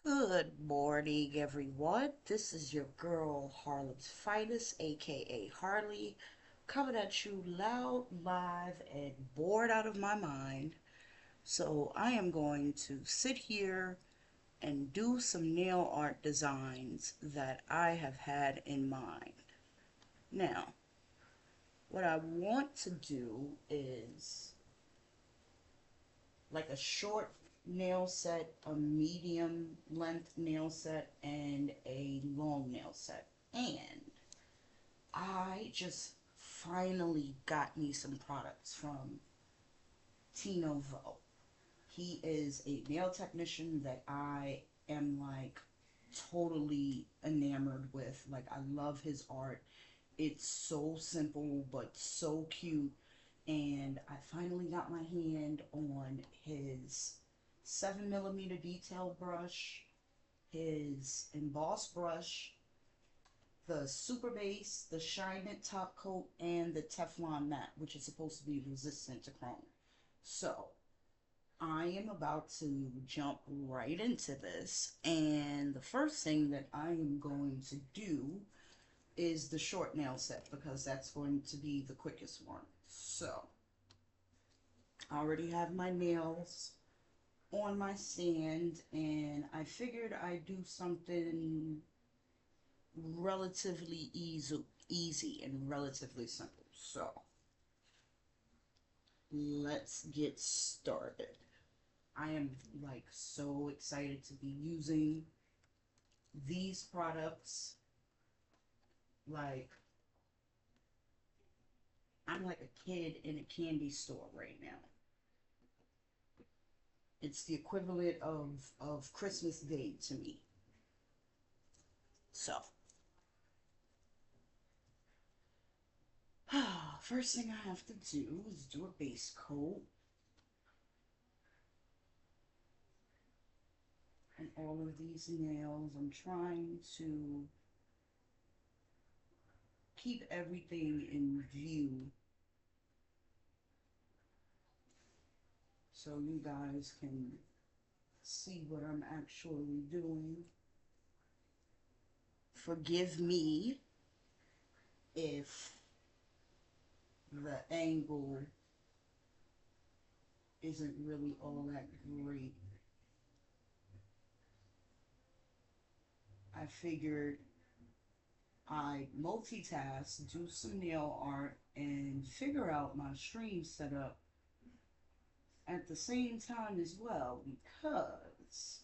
Good morning, everyone. This is your girl, Harlem's Finest, aka Harley, coming at you loud, live, and bored out of my mind. So, I am going to sit here and do some nail art designs that I have had in mind. Now, what I want to do is like a short nail set, a medium length nail set, and a long nail set. And I just finally got me some products from Tino Vo. He is a nail technician that I am like totally enamored with. Like, I love his art. It's so simple but so cute. And I finally got my hand on his 7 millimeter detail brush, his emboss brush, the super base, the shine it top coat, and the Teflon mat, which is supposed to be resistant to chrome. So I am about to jump right into this, and the first thing that I am going to do is the short nail set because that's going to be the quickest one. So I already have my nails on my stand, and I figured I'd do something relatively easy and relatively simple. So let's get started. I am like so excited to be using these products. Like, I'm like a kid in a candy store right now. It's the equivalent of Christmas Day to me. So first thing I have to do is do a base coat. And all of these nails, I'm trying to keep everything in view so you guys can see what I'm actually doing. Forgive me if the angle isn't really all that great. I figured I multitask, do some nail art, and figure out my stream setup at the same time as well, because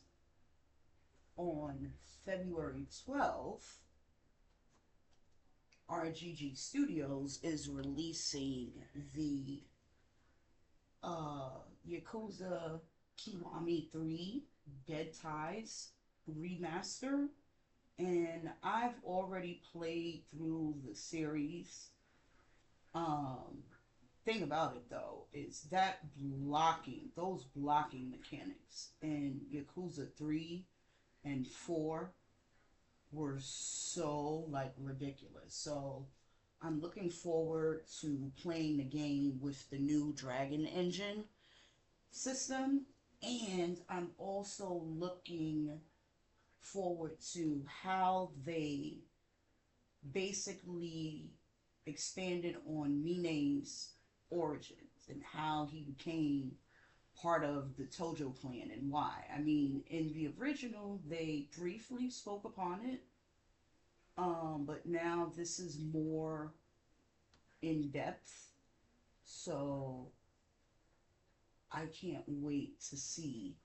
on February 12th, RGG Studios is releasing the Yakuza Kiwami 3 Dead Ties remaster, and I've already played through the series. Um, thing about it though is that those blocking mechanics in Yakuza 3 and 4 were so like ridiculous. So I'm looking forward to playing the game with the new Dragon Engine system, and I'm also looking forward to how they basically expanded on Mine's origins and how he became part of the Tojo clan and why. I mean, in the original, they briefly spoke upon it, but now this is more in depth. So I can't wait to see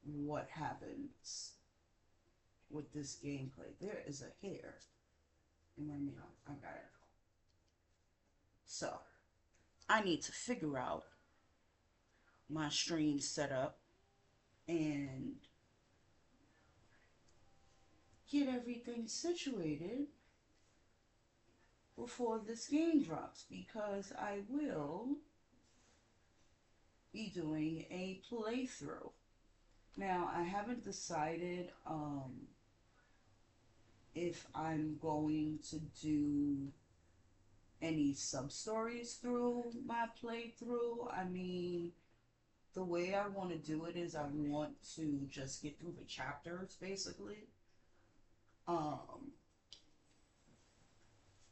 what happens with this gameplay. There is a hair in my nail. I got it. So I need to figure out my stream setup and get everything situated before this game drops because I will be doing a playthrough. Now, I haven't decided if I'm going to do any sub stories through my playthrough. I mean, The way I want to do it is I want to just get through the chapters, basically. Um,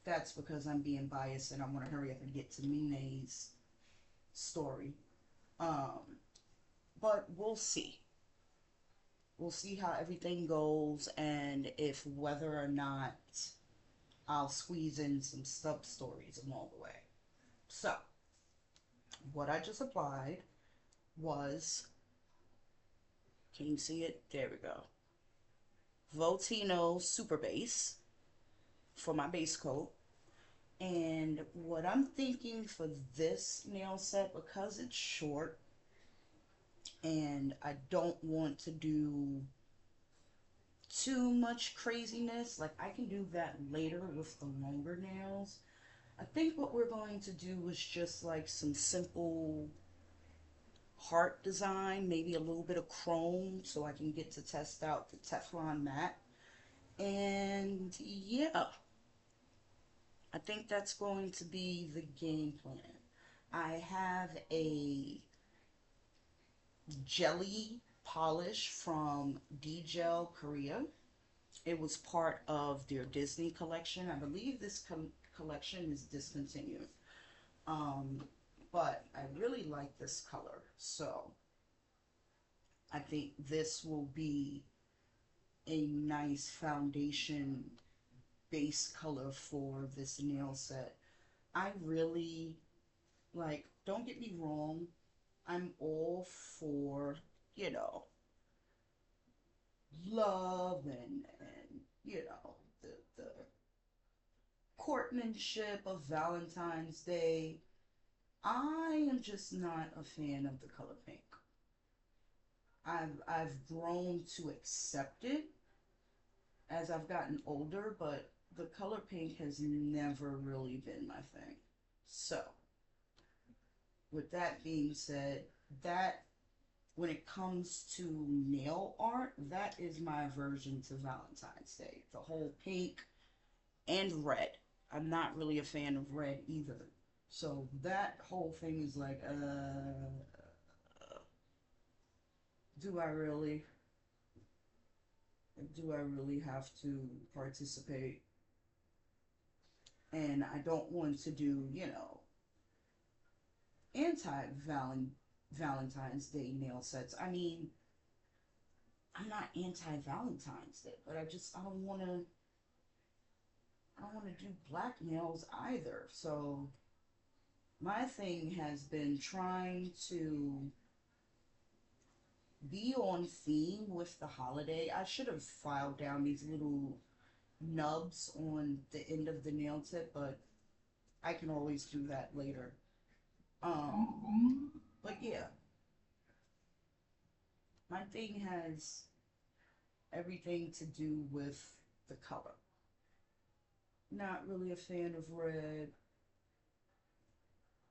that's because I'm being biased and I want to hurry up and get to Mine's story. Um, but we'll see. We'll see how everything goes and if whether or not I'll squeeze in some sub stories along the way. So, what I just applied was, can you see it? There we go. Votino Super Base for my base coat. And what I'm thinking for this nail set, because it's short and I don't want to do too much craziness, like I can do that later with the longer nails. I think what we're going to do is just like some simple heart design, maybe a little bit of chrome so I can get to test out the Teflon matte. And yeah, I think that's going to be the game plan. I have a jelly polish from D-Gel Korea. It was part of their Disney collection. I believe this collection is discontinued. Um, but I really like this color. So I think this will be a nice foundation base color for this nail set. I really like, don't get me wrong, I'm all for, you know, love and the courtmanship of Valentine's Day. I am just not a fan of the color pink. I've grown to accept it as I've gotten older, but the color pink has never really been my thing. So, with that being said, that when it comes to nail art, that is my aversion to Valentine's Day. The whole pink and red. I'm not really a fan of red either. So that whole thing is like, do I really? Do I really have to participate? And I don't want to do, anti Valentine's Day nail sets. I mean, I'm not anti Valentine's Day, but I don't want to do black nails either. So my thing has been trying to be on theme with the holiday. I should have filed down these little nubs on the end of the nail tip, but I can always do that later. But yeah, my thing has everything to do with the color. Not really a fan of red.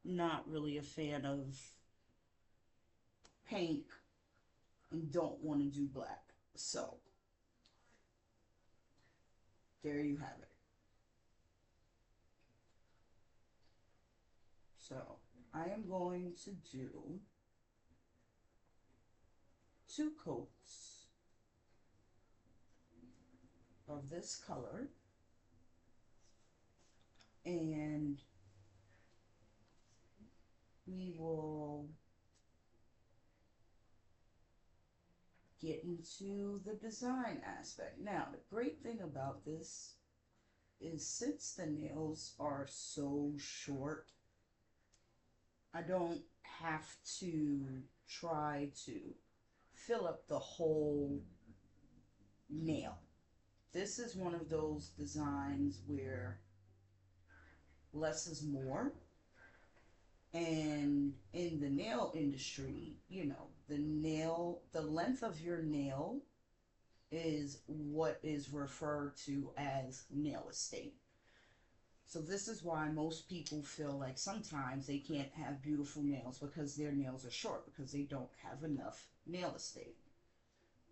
Not really a fan of pink. And don't want to do black. So, there you have it. So, I am going to do 2 coats of this color. And we will get into the design aspect. Now, the great thing about this is since the nails are so short, I don't have to try to fill up the whole nail. This is one of those designs where less is more. And in the nail industry, the length of your nail is what is referred to as nail estate. So this is why most people feel like sometimes they can't have beautiful nails because their nails are short because they don't have enough nail estate.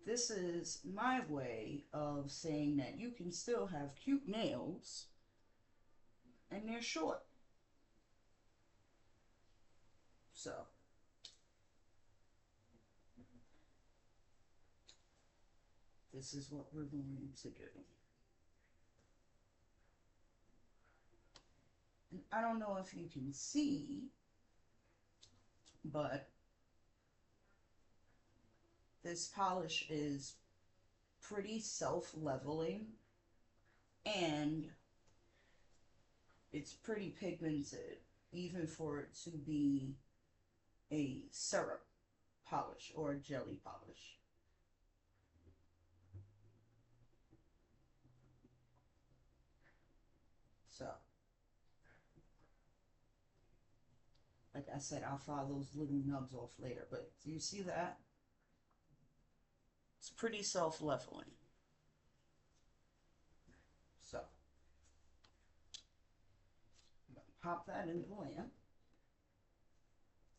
This is my way of saying that you can still have cute nails and they're short. So this is what we're going to do. And I don't know if you can see, but this polish is pretty self-leveling and it's pretty pigmented, even for it to be a syrup polish or a jelly polish. So, like I said, I'll file those little nubs off later, but do you see that? It's pretty self-leveling. So, I'm gonna pop that in the lamp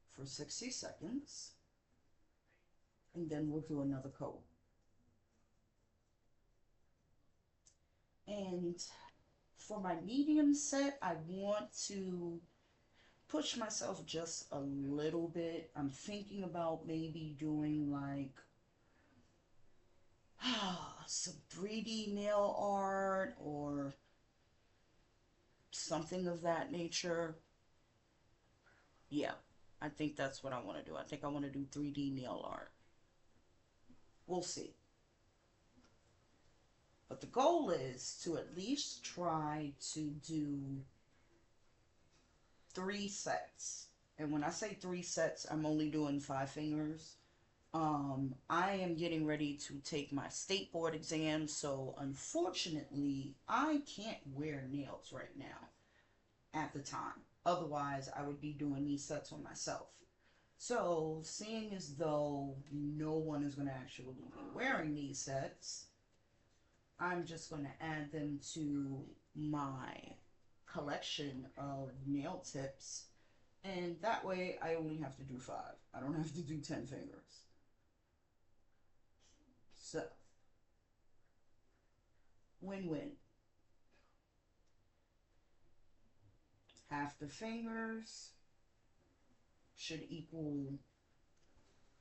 for 60 seconds, and then we'll do another coat. And for my medium set, I want to push myself just a little bit. I'm thinking about maybe doing like some 3D nail art or something of that nature. Yeah, I think that's what I want to do. I think I want to do 3D nail art. We'll see. But the goal is to at least try to do 3 sets. And when I say 3 sets, I'm only doing 5 fingers. I am getting ready to take my state board exam, so unfortunately, I can't wear nails right now at the time. Otherwise, I would be doing these sets on myself. So, seeing as though no one is going to actually be wearing these sets, I'm just going to add them to my collection of nail tips. And that way, I only have to do 5. I don't have to do 10 fingers. So, win-win. Half the fingers should equal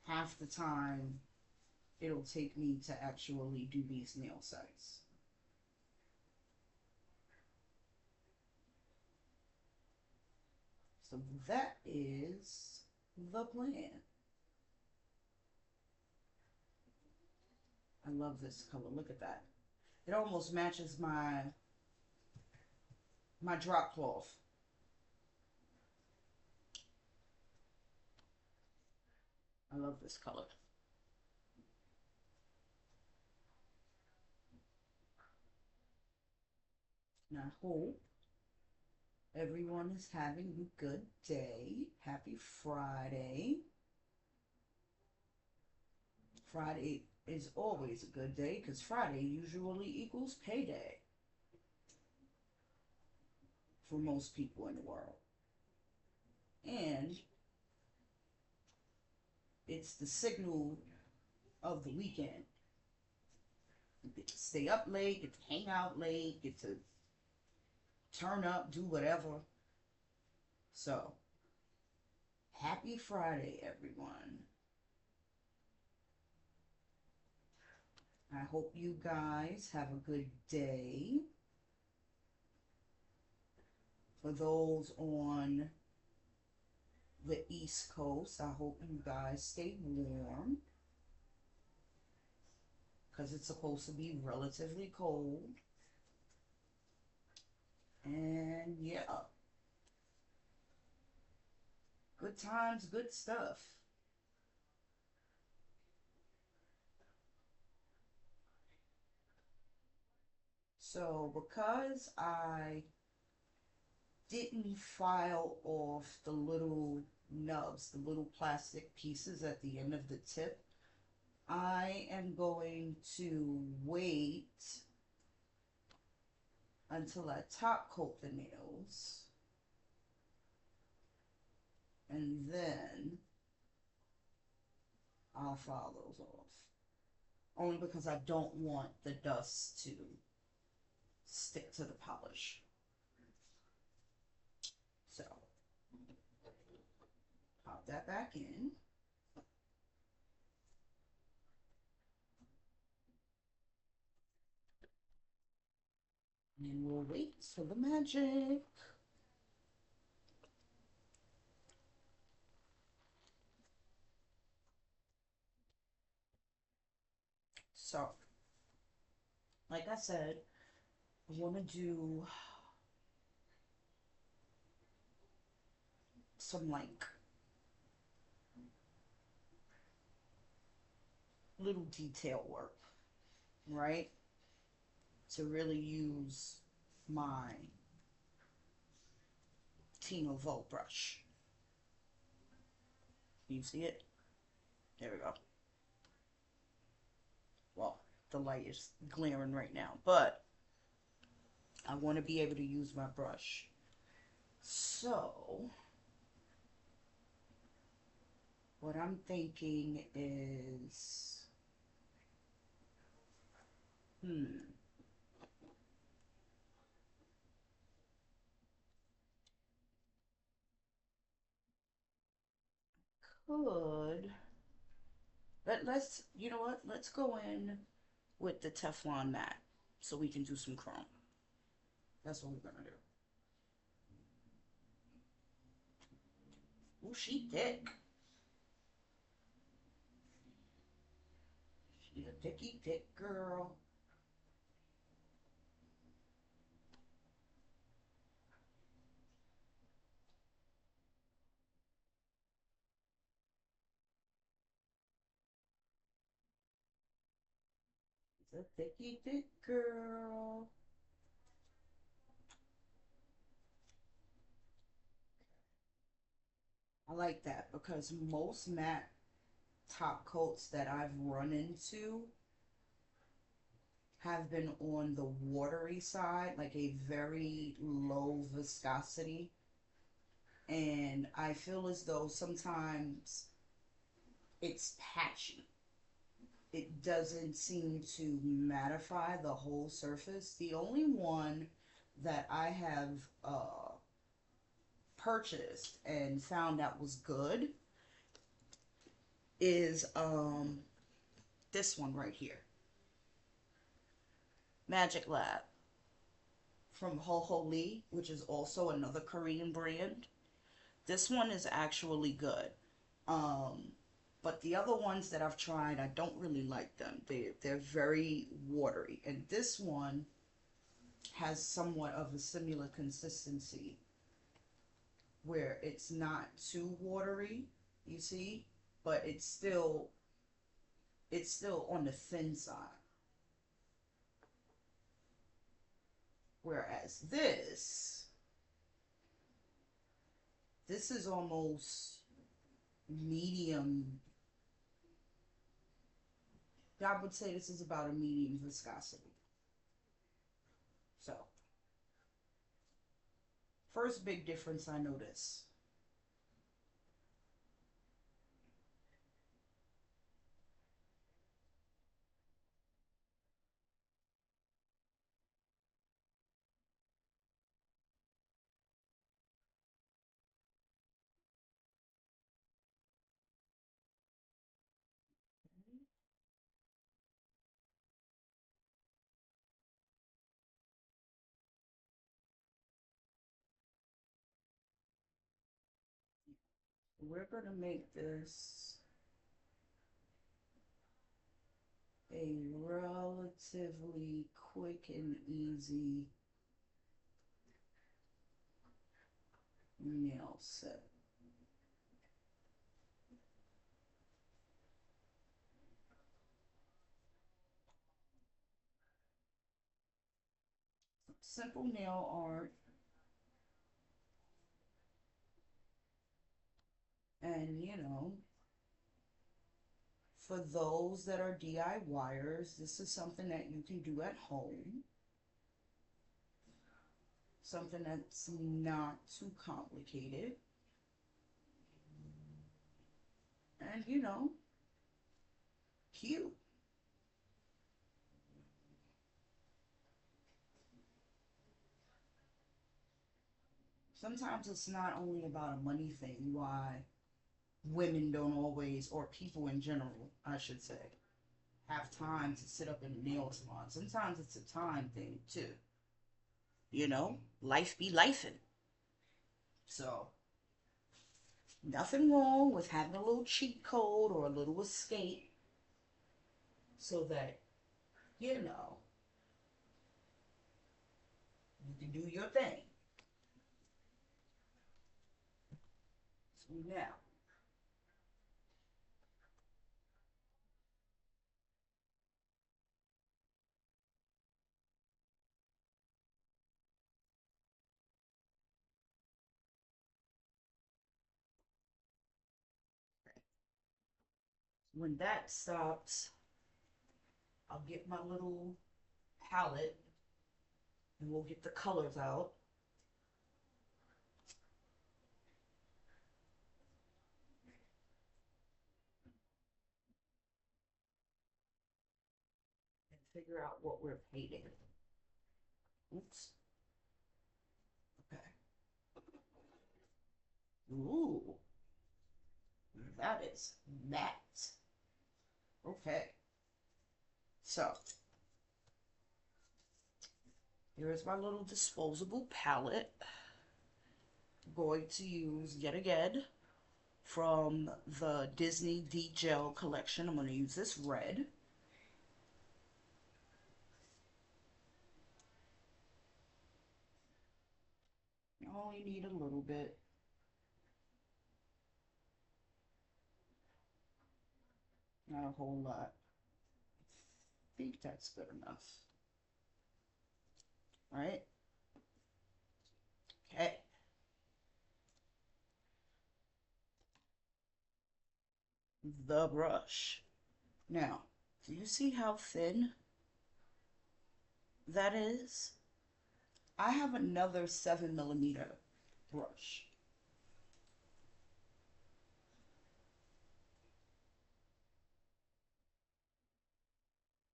half the time it'll take me to actually do these nail sets. So that is the plan. I love this color. Look at that. It almost matches my drop cloth. I love this color. And I hope everyone is having a good day. Happy Friday. Friday is always a good day because Friday usually equals payday for most people in the world. And it's the signal of the weekend. You get to stay up late, get to hang out late, get to turn up, do whatever. So, happy Friday, everyone. I hope you guys have a good day. For those on the East Coast, I hope you guys stay warm because it's supposed to be relatively cold. And yeah, good times, good stuff. So because I didn't file off the little nubs, the little plastic pieces at the end of the tip, I am going to wait until I top coat the nails, and then I'll file those off. Only because I don't want the dust to stick to the polish. So, pop that back in. And we'll wait for the magic. So, like I said, I want to do some like little detail work, right? To really use my Tino Volt brush. You see it? There we go. Well, the light is glaring right now, but I want to be able to use my brush. So, what I'm thinking is, hmm, could let's you know what? Let's go in with the Teflon mat so we can do some chrome. That's what we're gonna do. Oh, she thick. She's a thicky thick girl. She's a thicky thick girl. I like that because most matte top coats that I've run into have been on the watery side, like a very low viscosity. And I feel as though sometimes it's patchy. It doesn't seem to mattify the whole surface. The only one that I have purchased and found that was good is this one right here, Magic Lab from Ho Ho Lee, which is also another Korean brand. This one is actually good. Um, but the other ones that I've tried, I don't really like them. They're very watery, and this one has somewhat of a similar consistency where it's not too watery, you see, but it's still on the thin side. Whereas this is almost medium. I would say this is about a medium viscosity. So, first big difference I notice. We're going to make this a relatively quick and easy nail set. Simple nail art, and for those that are DIYers, this is something that you can do at home. Something that's not too complicated. And cute. Sometimes it's not only about a money thing why women don't always, or people in general, I should say, have time to sit up in a nail salon. Sometimes it's a time thing too. Life be lifing. So, nothing wrong with having a little cheat code or a little escape so that, you know, you can do your thing. So now, when that stops, I'll get my little palette and we'll get the colors out. And figure out what we're painting. Oops. Okay. Ooh, that is matte. Okay. So, here is my little disposable palette. I'm going to use yet again from the Disney D-Gel collection. I'm going to use this red. I only need a little bit. Not a whole lot. I think that's good enough. All right. Okay. The brush. Now, do you see how thin that is? I have another 7mm brush.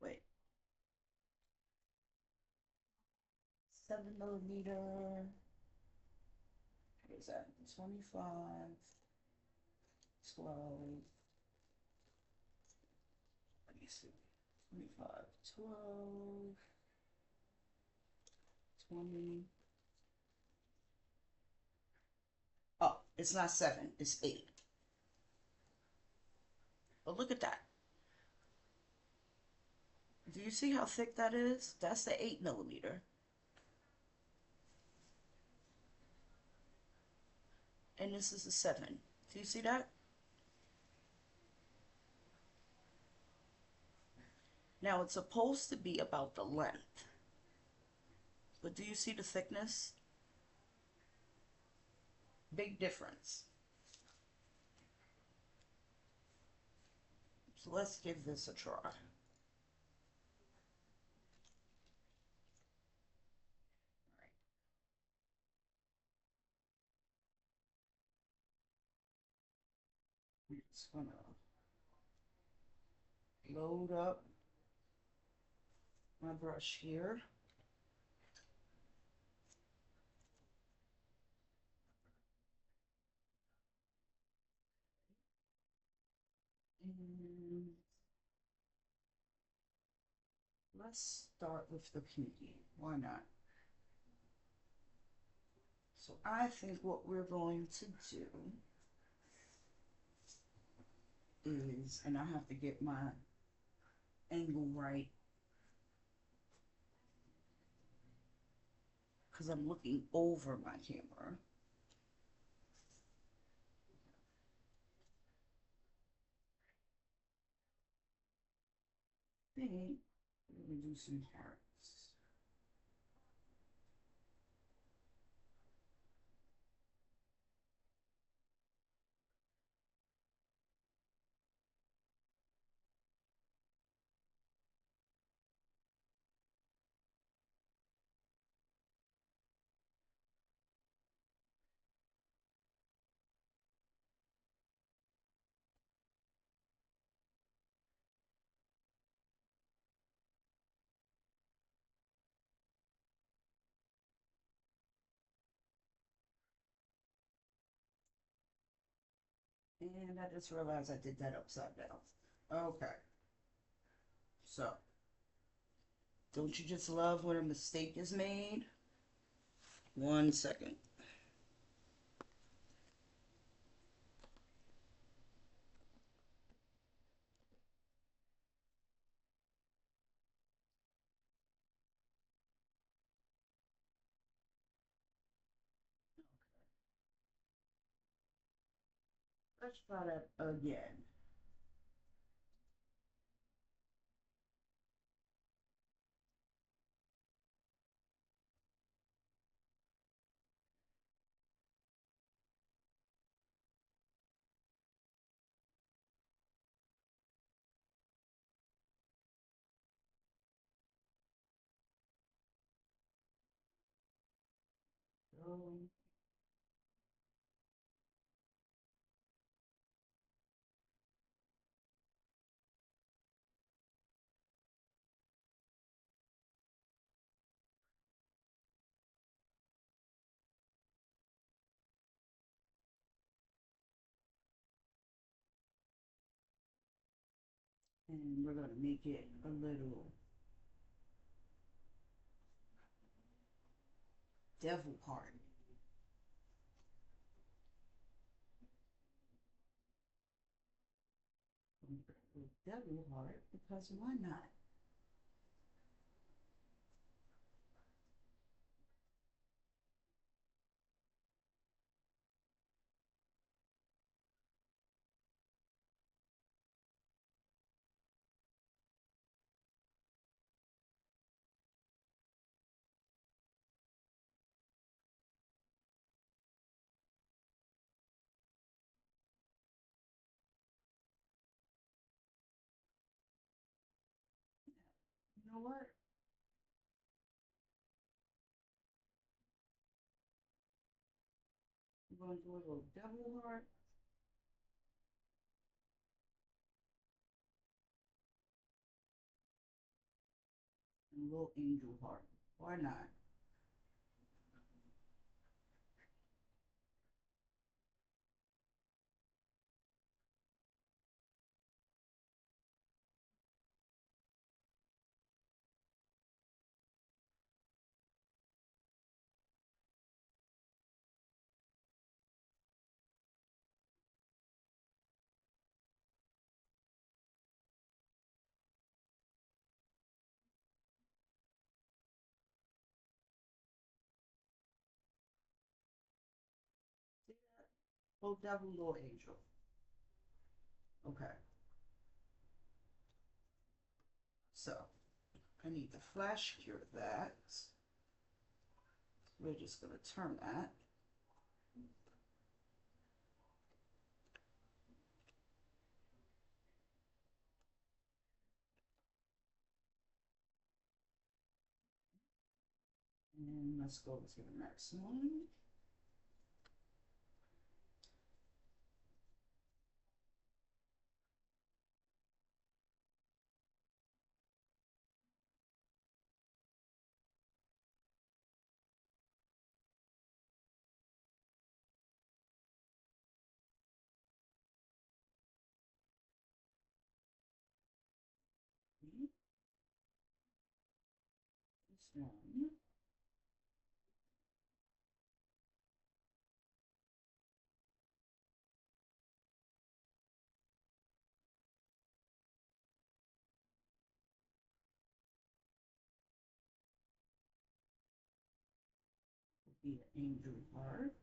Wait, 7mm. What is that? 25, 12. Let me see. 25, 12, 20. Oh, it's not 7, it's 8. But look at that. Do you see how thick that is? That's the 8mm. And this is a 7. Do you see that? Now it's supposed to be about the length. But do you see the thickness? Big difference. So let's give this a try. I'm just gonna load up my brush here. And let's start with the pinky. Why not? So I think what we're going to do is, and I have to get my angle right because I'm looking over my camera. I think we're going to do some hearts. And I just realized I did that upside down. Okay. So, don't you just love when a mistake is made? One second. Let's try that again. So, and we're going to make it a little devil heart. Devil heart because why not? You know what? We're going to do a little devil heart and a little angel heart. Why not? See that? Little devil, little angel. Okay. So I need to flash cure that. We're just going to turn that. And let's go to the next one. This one will be an angel heart.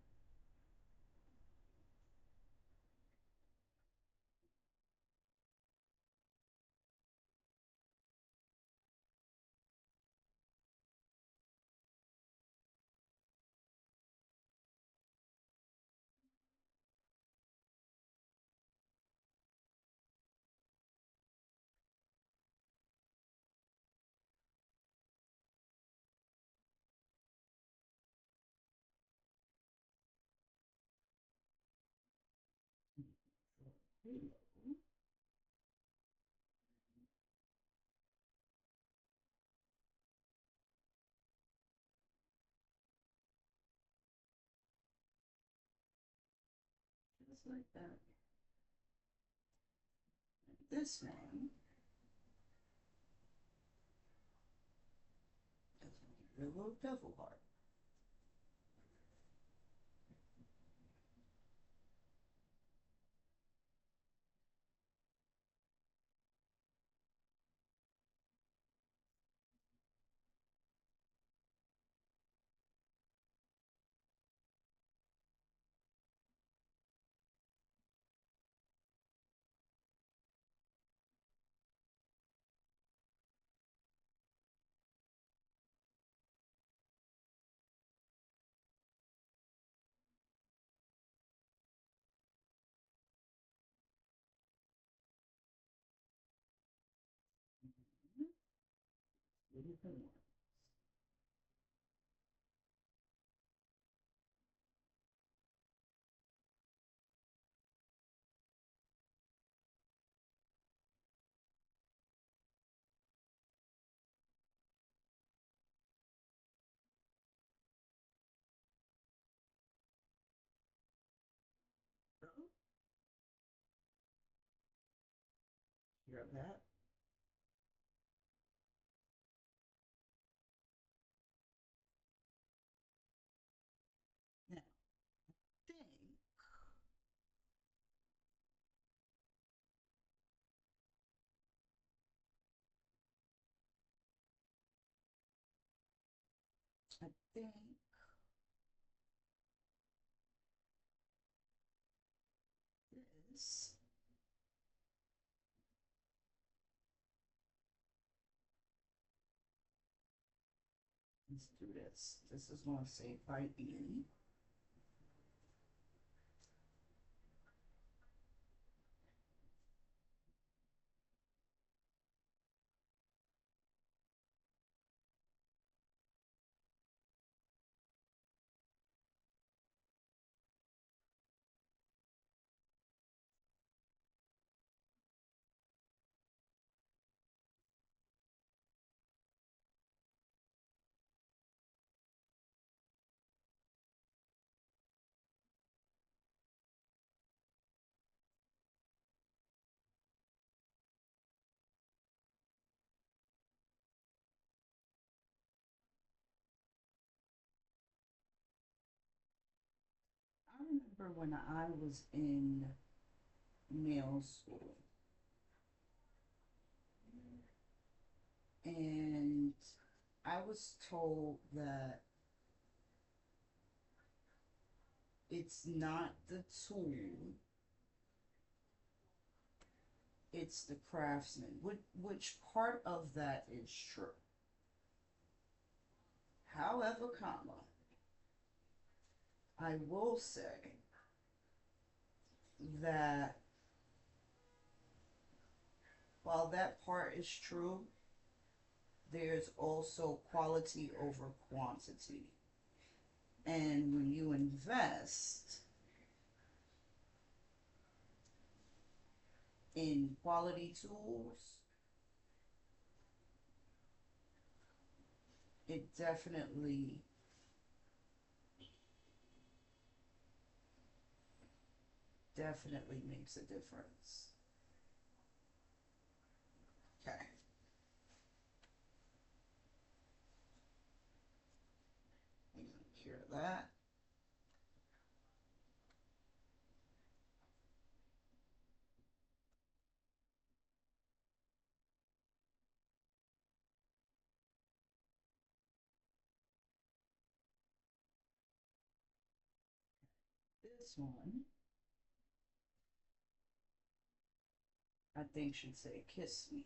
Just like that. And this one is a little devil heart. Hear that? Now, think, I think this, let's do this. This is going to say by E. I remember when I was in nail school and I was told that it's not the tool, it's the craftsman, which part of that is true. However, comma, I will say that while that part is true, there's also quality over quantity. And when you invest in quality tools, it definitely makes a difference. Okay. We can cure that. This one, I think should say kiss me.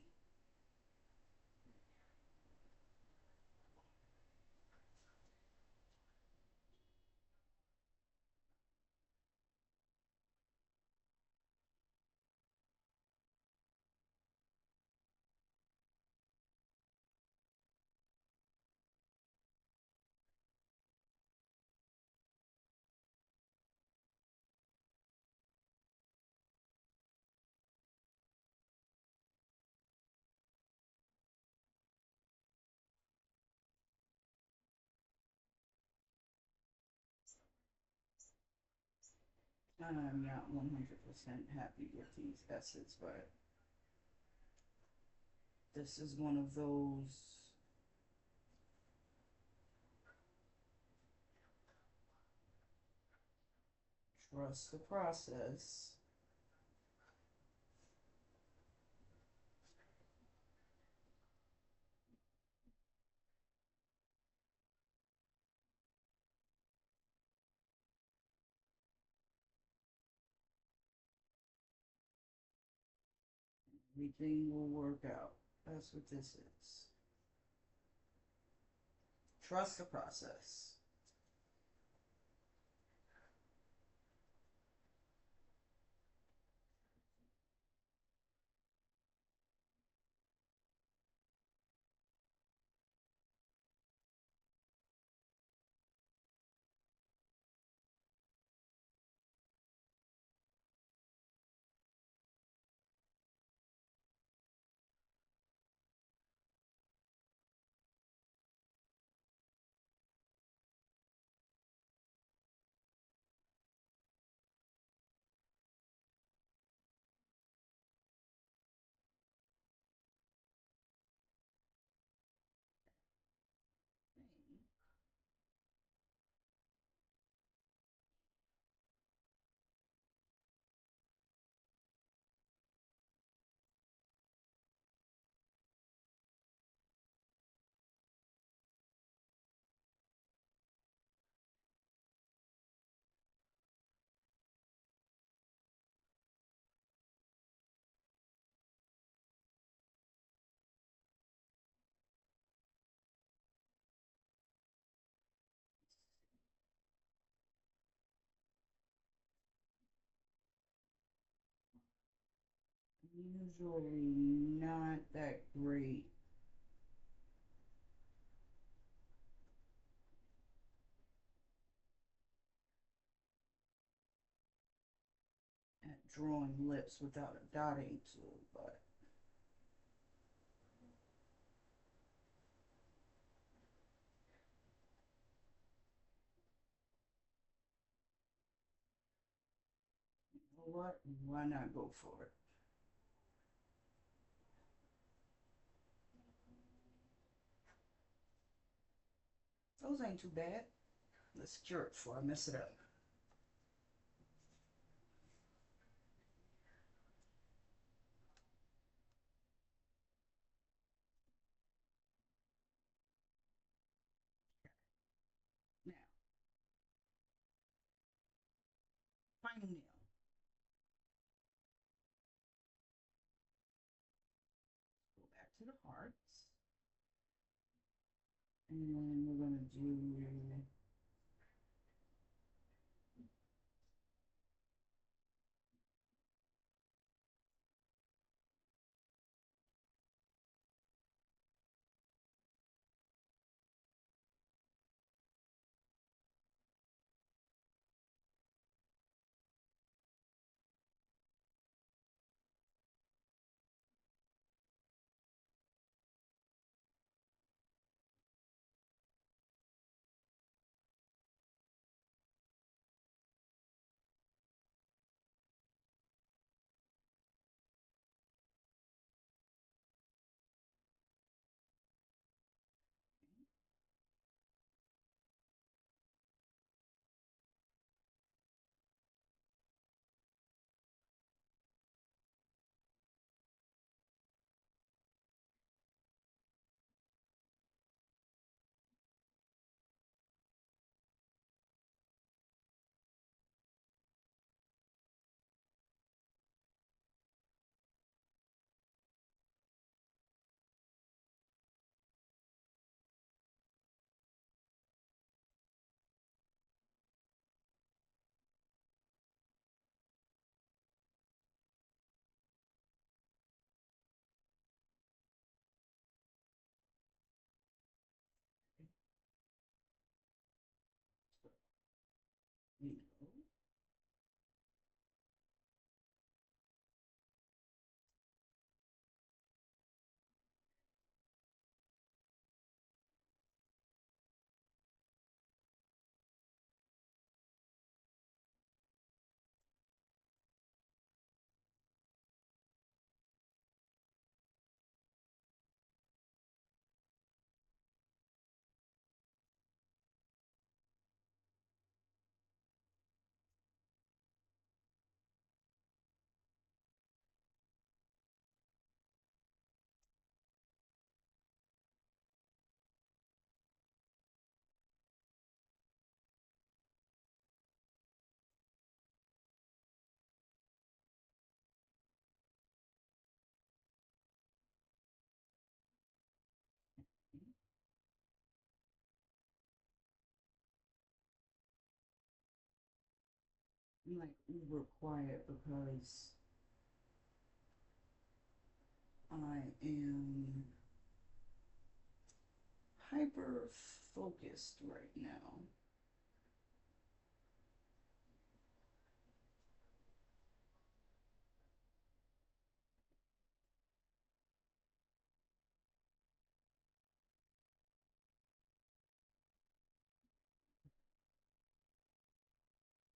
I'm not 100% happy with these S's, but this is one of those trust the process. Everything will work out. That's what this is. Trust the process. Usually not that great at drawing lips without a dotting tool, but you know what? Why not go for it? Those ain't too bad. Let's cure it before I mess it up. Now, final nail. Go back to the hearts. And we're going to do you know, I'm like uber quiet because I am hyper focused right now.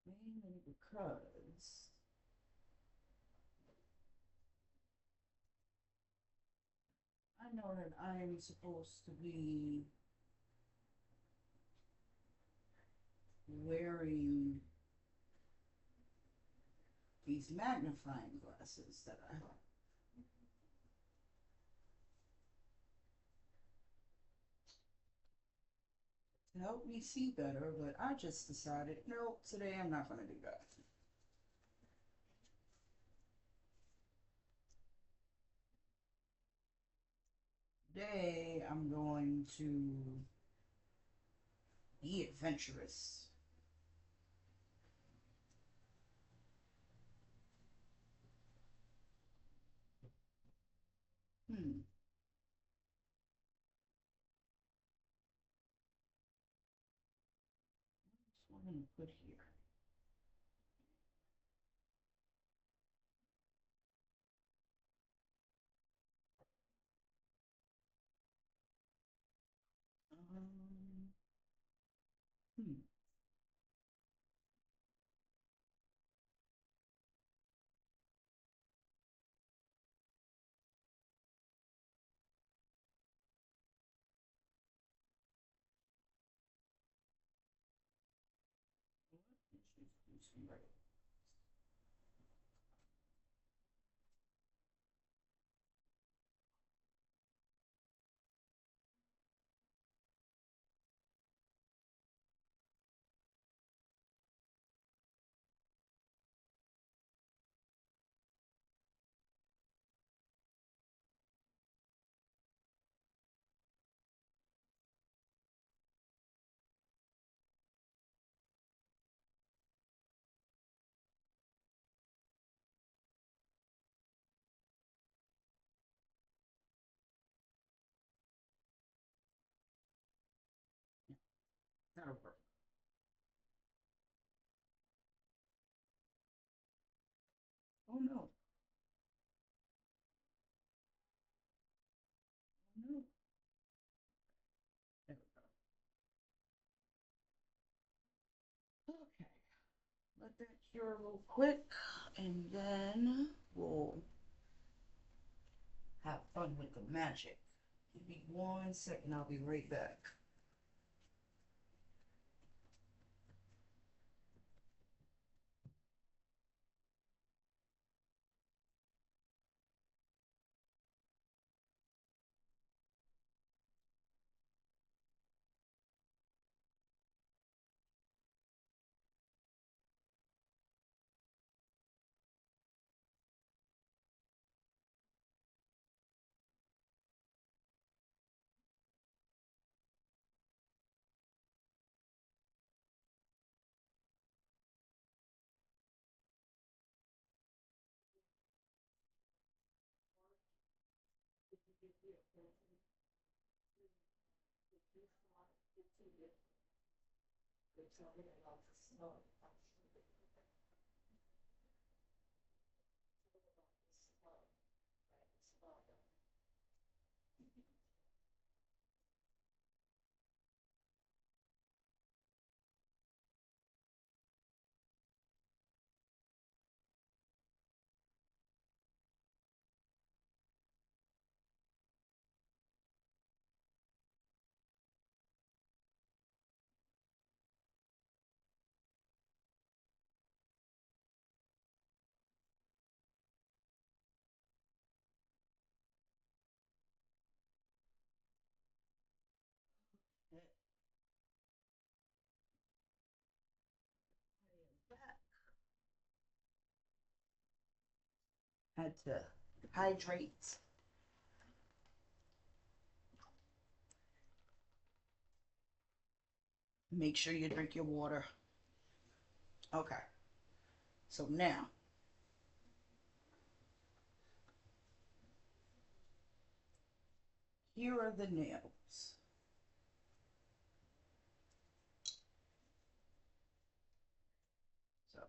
Mainly because I know that I'm supposed to be wearing these magnifying glasses that I have to help me see better, but I just decided, no, today I'm not going to do that. Today I'm going to be adventurous. Hmm. What am I gonna put here? Um, hmm. Let's just do some right. That'll work. Oh no. Oh no. There we go. Okay. Let that cure real quick, and then we'll have fun with the magic. Give me 1 second, I'll be right back. Had to hydrate. Make sure you drink your water. Okay. So now, here are the nails. So,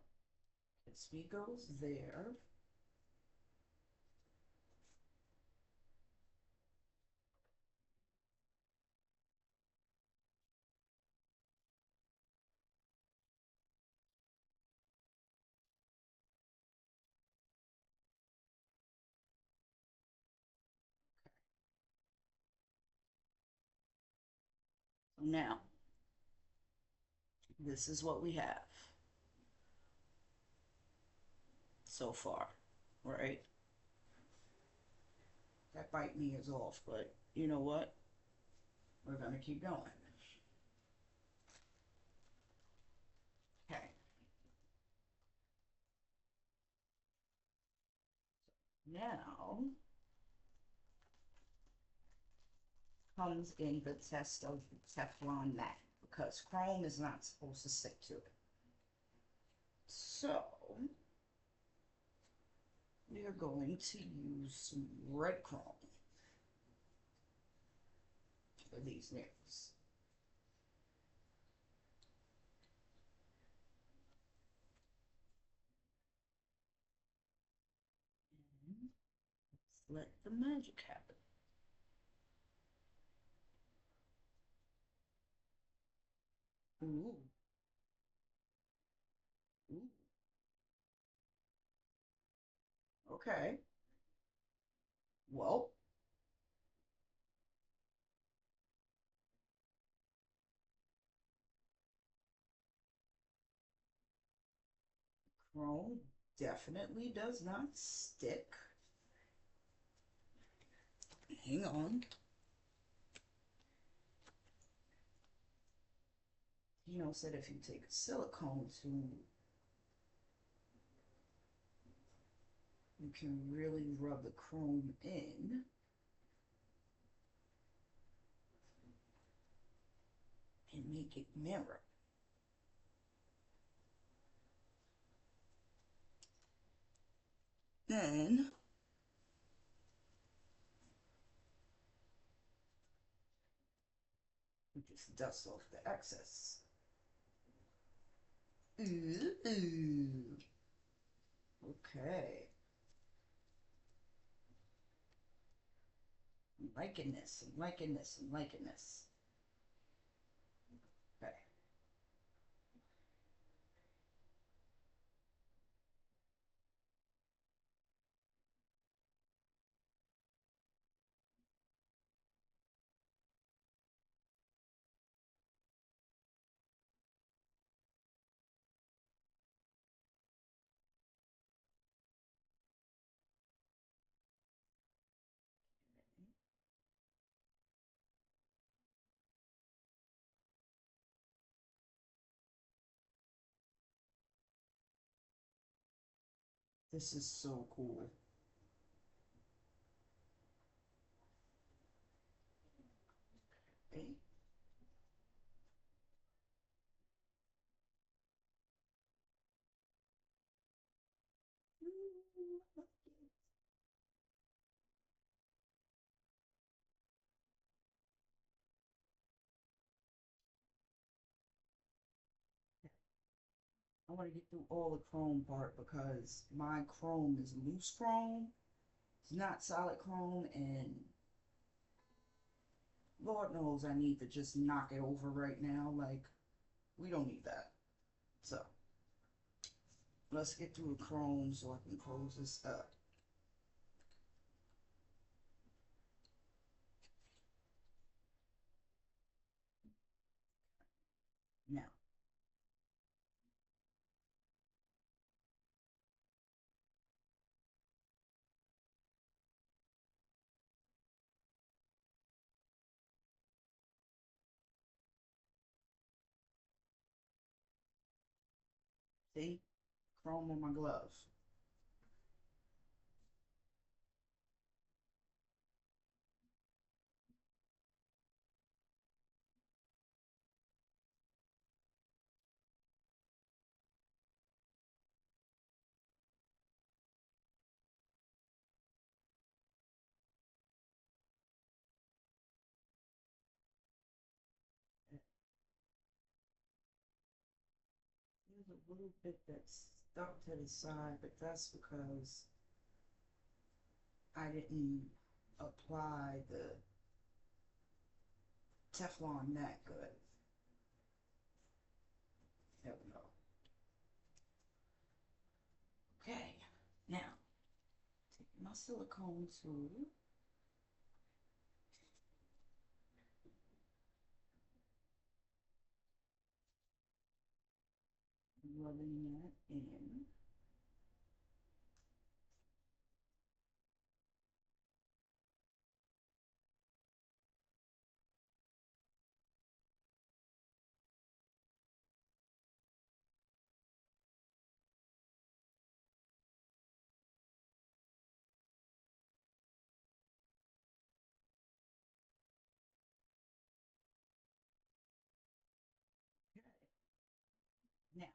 Gatsby goes there. Now, this is what we have so far, right? That bite me is off, but you know what? We're gonna keep going. Okay. Now comes in the test of Teflon mat because chrome is not supposed to stick to it. So we are going to use some red chrome. of these nails. And let the magic happen. Ooh, ooh, okay. Well, chrome definitely does not stick. Hang on. Said if you take a silicone tube, you can really rub the chrome in and make it mirror. Then we just dust off the excess. Ooh, okay. I'm liking this. I'm liking this. I'm liking this. Okay. This is so cool. Okay. I want to get through all the chrome part because my chrome is loose chrome. It's not solid chrome, and Lord knows I need to just knock it over right now. Like, we don't need that. So, let's get through the chrome so I can close this up. Now, see? Chrome on my glove. There's a little bit that's stuck to the side, but that's because I didn't apply the Teflon that good. There we go. Okay, now take my silicone tool, rubbing that in. Okay. Now,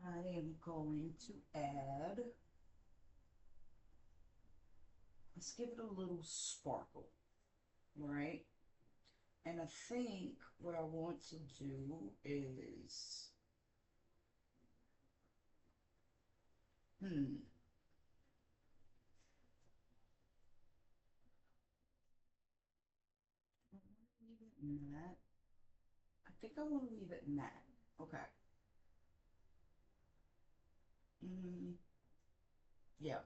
I am going to add, let's give it a little sparkle, right? And I think what I want to do is, hmm, I want to leave it matte. I think I want to leave it matte. Okay. Mm, yeah.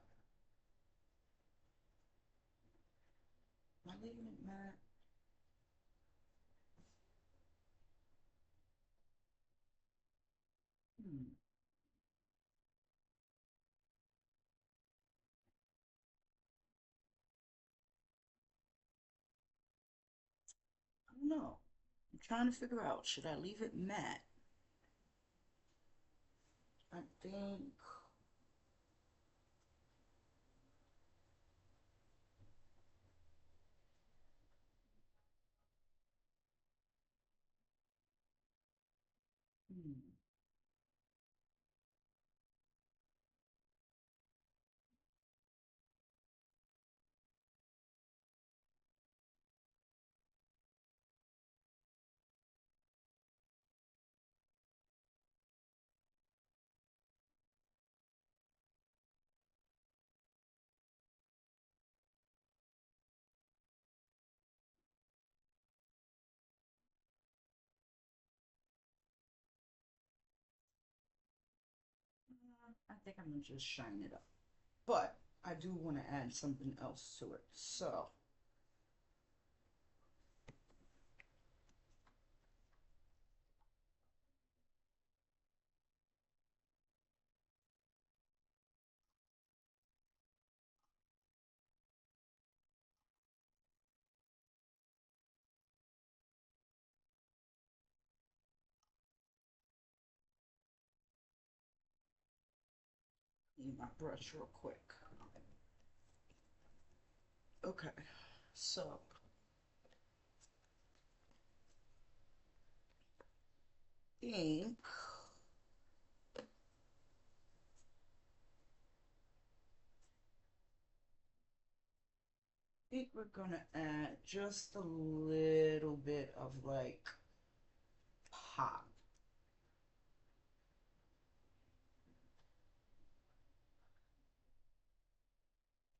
Am I leaving it matte? Hmm. I don't know. I'm trying to figure out, should I leave it matte? I think, hmm. I think I'm gonna just shine it up. But I do want to add something else to it. So, need my brush real quick. Okay, so ink. I think we're gonna add just a little bit of like pop.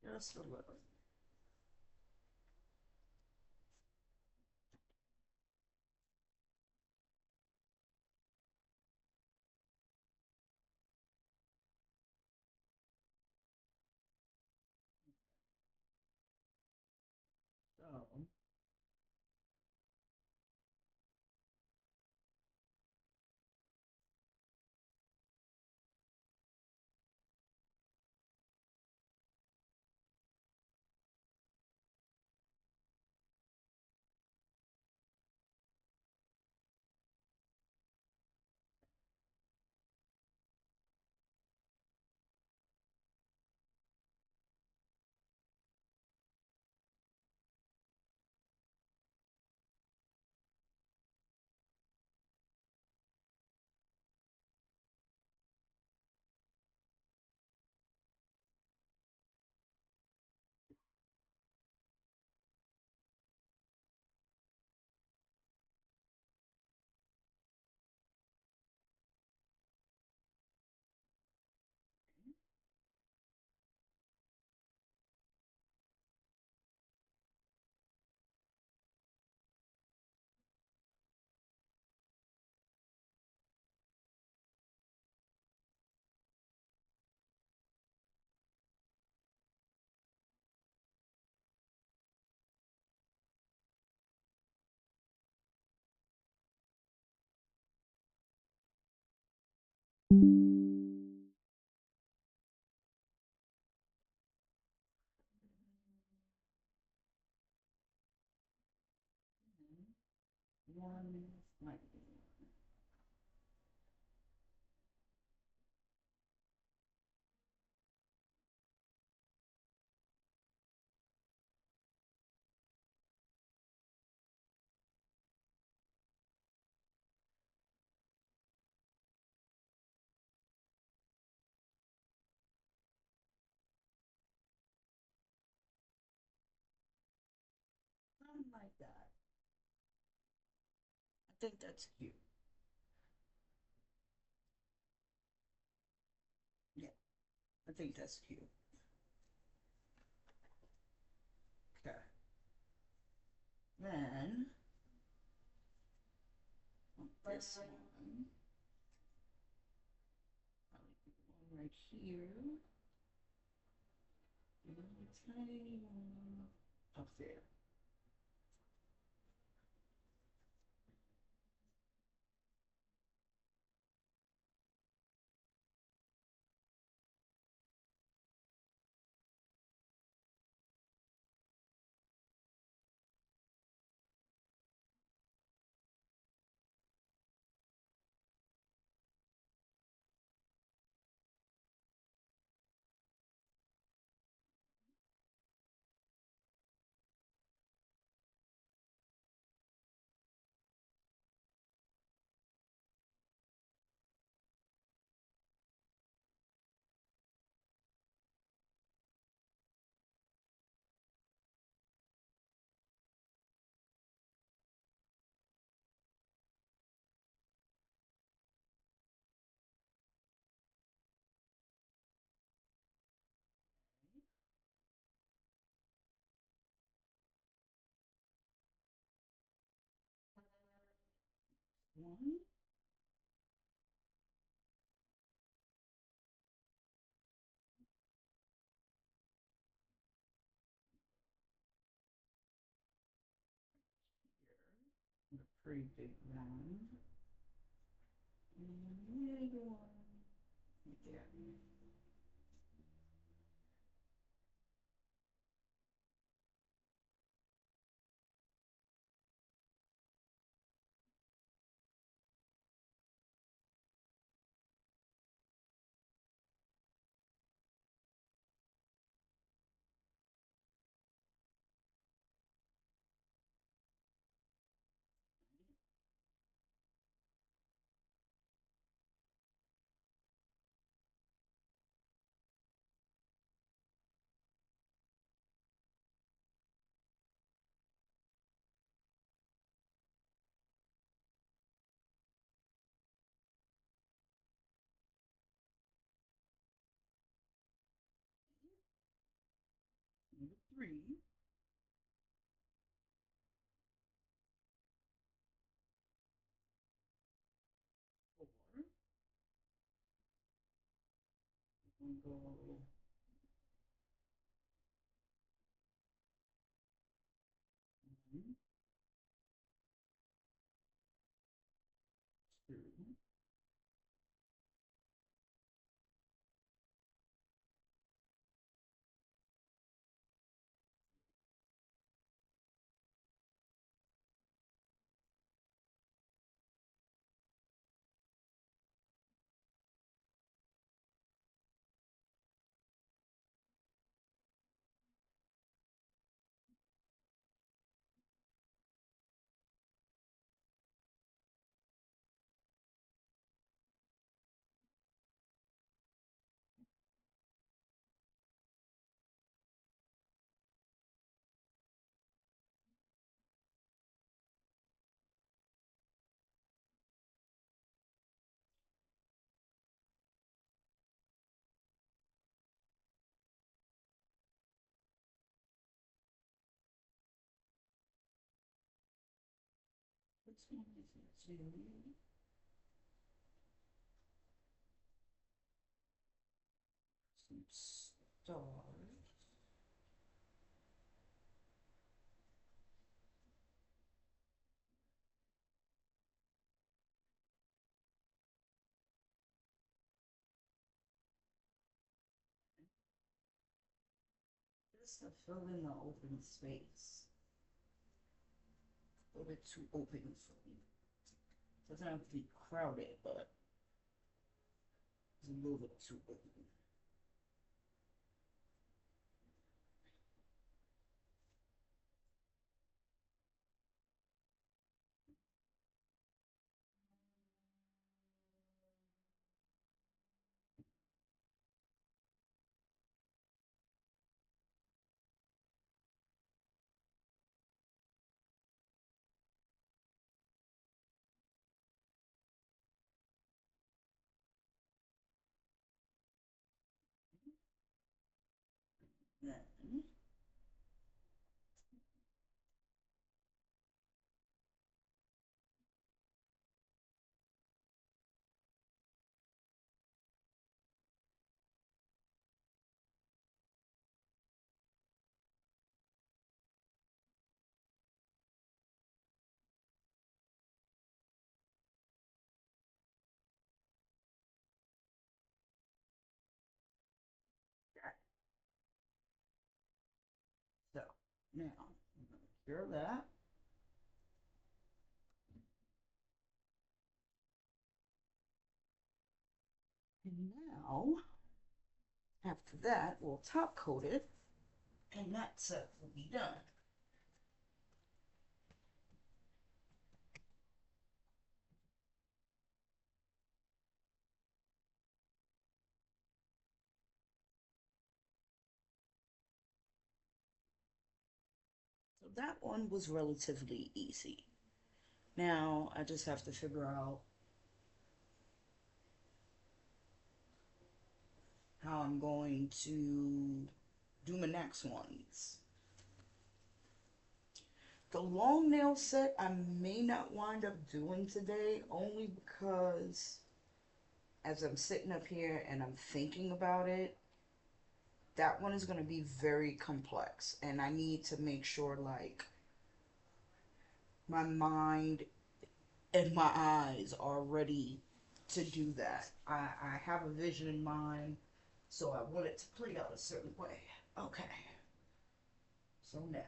Just a little. So, one, like, that. I think that's cute. Yeah, I think that's cute. Okay. Then this one, I like one right here, and a tiny one up there. One, here, a pretty big one, and a little one right there. Number three, four, and go one, two, this one is a two, some stars. Just to fill in the open space. A little bit too open for me. Doesn't have to be crowded, but it's a little bit too open. Now, I'm gonna cure that. And now, after that, we'll top coat it, and that set will be done. So that one was relatively easy. Now I just have to figure out how I'm going to do my next ones. The long nail set I may not wind up doing today only because as I'm sitting up here and I'm thinking about it, that one is going to be very complex and I need to make sure like my mind and my eyes are ready to do that. I have a vision in mind, so I want it to play out a certain way. Okay, so now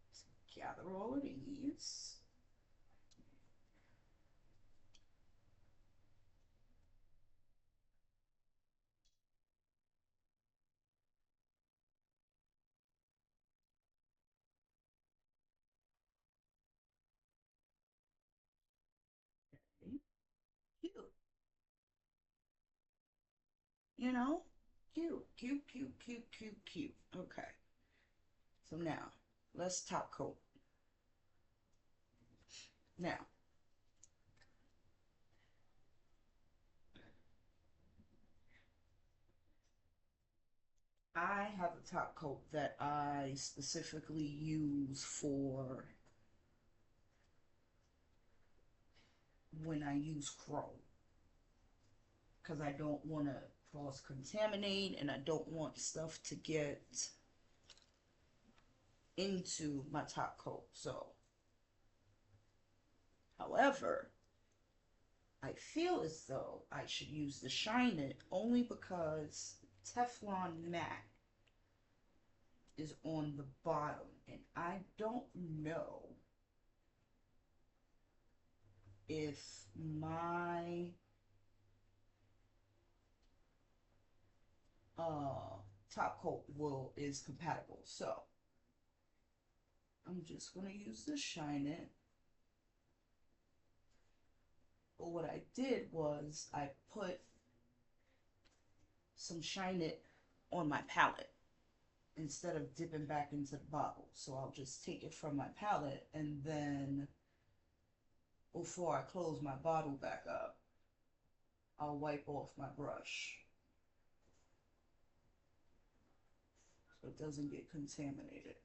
let's gather all of these. Okay, cute, you know, cute, cute, cute, cute, cute, cute. Okay, so now let's top coat. Now I have a top coat that I specifically use for when I use chrome because I don't want to cross contaminate and I don't want stuff to get into my top coat. So, however, I feel as though I should use the Shine It only because Teflon matte is on the bottom and I don't know if my uh top coat will is compatible. So I'm just gonna use the Shine It. But what I did was I put some Shine It on my palette instead of dipping back into the bottle. So I'll just take it from my palette and then before I close my bottle back up, I'll wipe off my brush so it doesn't get contaminated.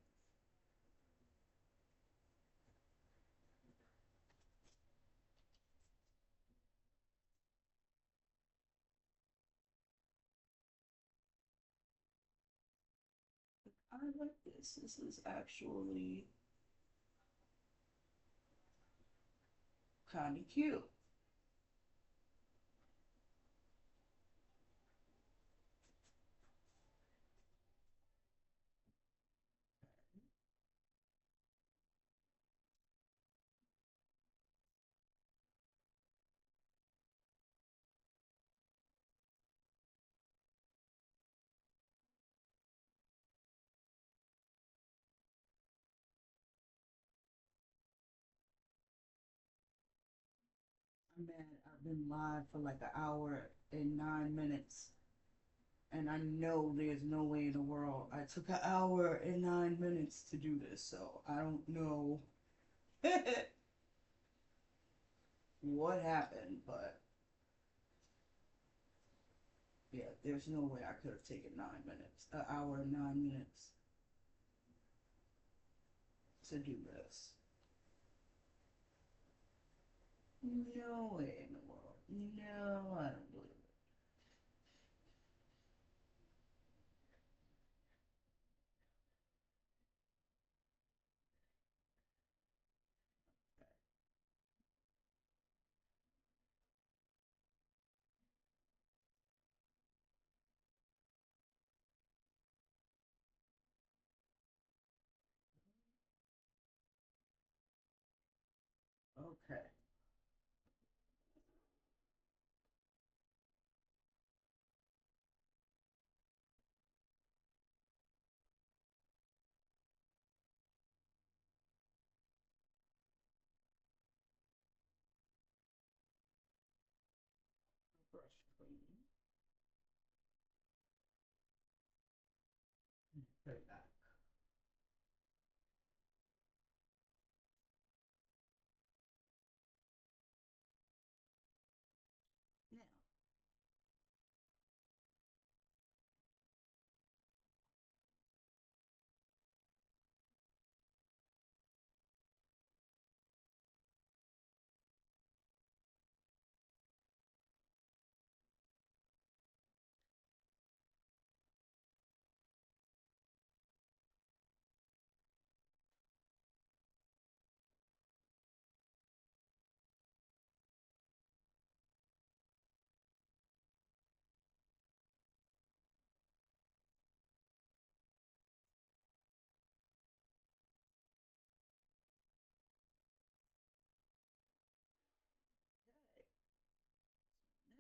I like this. This is actually kind of cute. Man, I've been live for like an hour and 9 minutes, and I know there's no way in the world I took an hour and 9 minutes to do this, so I don't know what happened, but yeah, there's no way I could have taken 9 minutes, an hour and 9 minutes to do this. No way in the world. No, I don't believe it. put it back. Now, okay.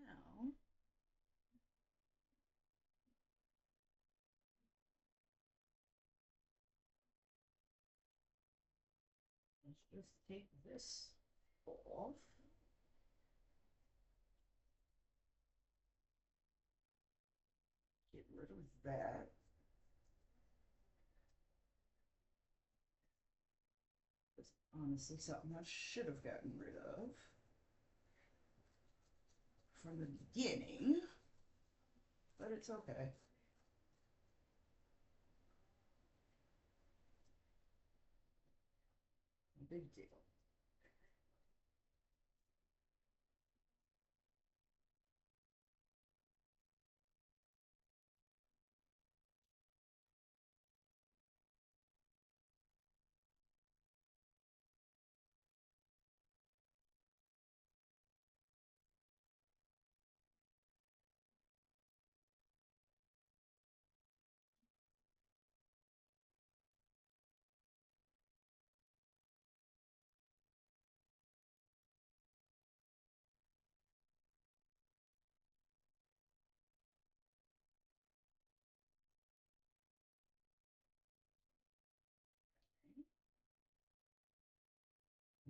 Now, let's just take this off. Get rid of that. It's honestly something I should have gotten rid of from the beginning, but it's okay. Big deal.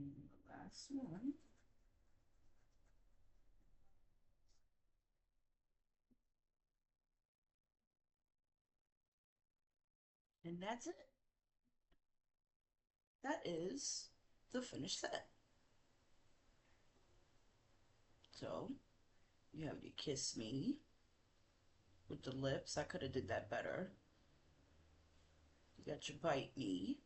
And the last one. And that's it. That is the finished set. So you have your kiss me with the lips. I could have did that better. You got your bite me.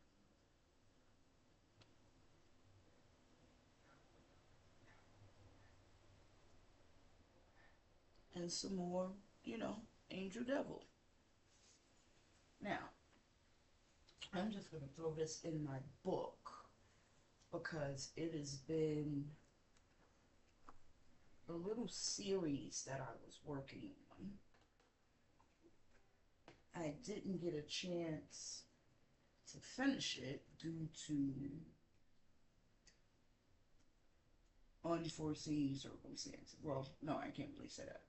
And some more, angel devil. Now, I'm just going to throw this in my book because it has been a little series that I was working on. I didn't get a chance to finish it due to unforeseen circumstances. Well, no, I can't really say that.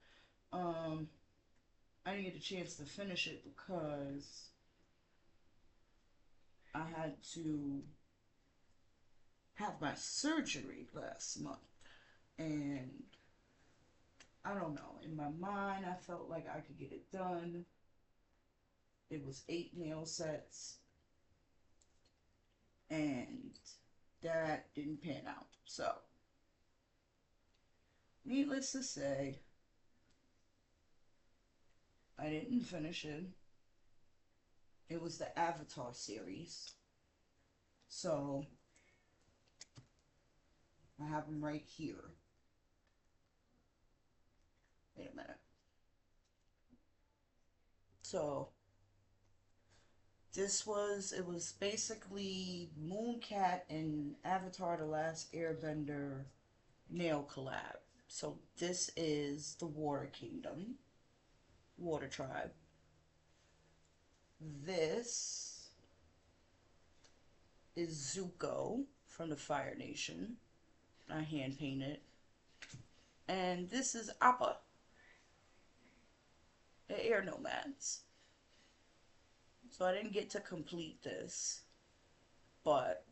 I didn't get a chance to finish it because I had to have my surgery last month. And I don't know, in my mind, I felt like I could get it done. It was 8 nail sets, and that didn't pan out. So, needless to say, I didn't finish it. It was the Avatar series. So, I have them right here. Wait a minute. So, it was basically Mooncat and Avatar The Last Airbender nail collab. So, this is the Water Kingdom, Water Tribe. This is Zuko from the Fire Nation. I hand painted. And this is Appa, the Air Nomads. So I didn't get to complete this, but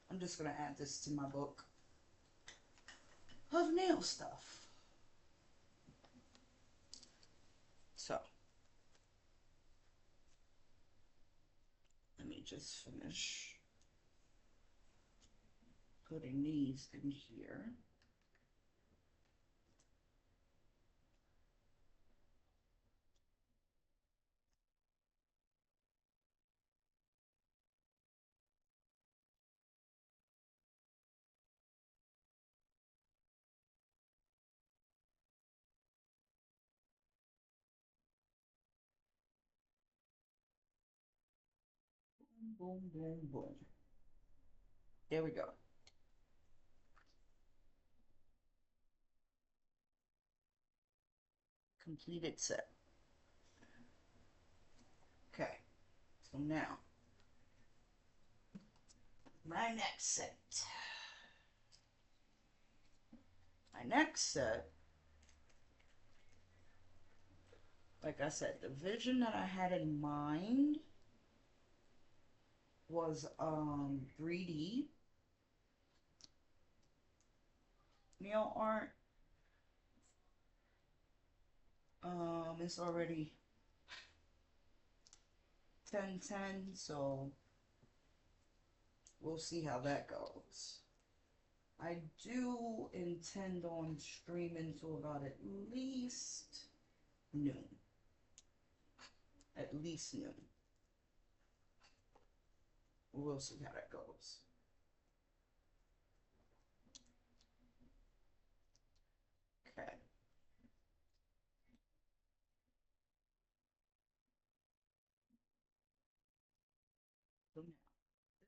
I'm just going to add this to my book of nail stuff. So, just finish putting these in here. Boom, boom, boom. There we go. Completed set. Okay, so now my next set. My next set, like I said, the vision that I had in mind was 3D nail art. It's already 10:10, so we'll see how that goes. I do intend on streaming to about at least noon. At least noon. We'll see how that goes. Okay. So now,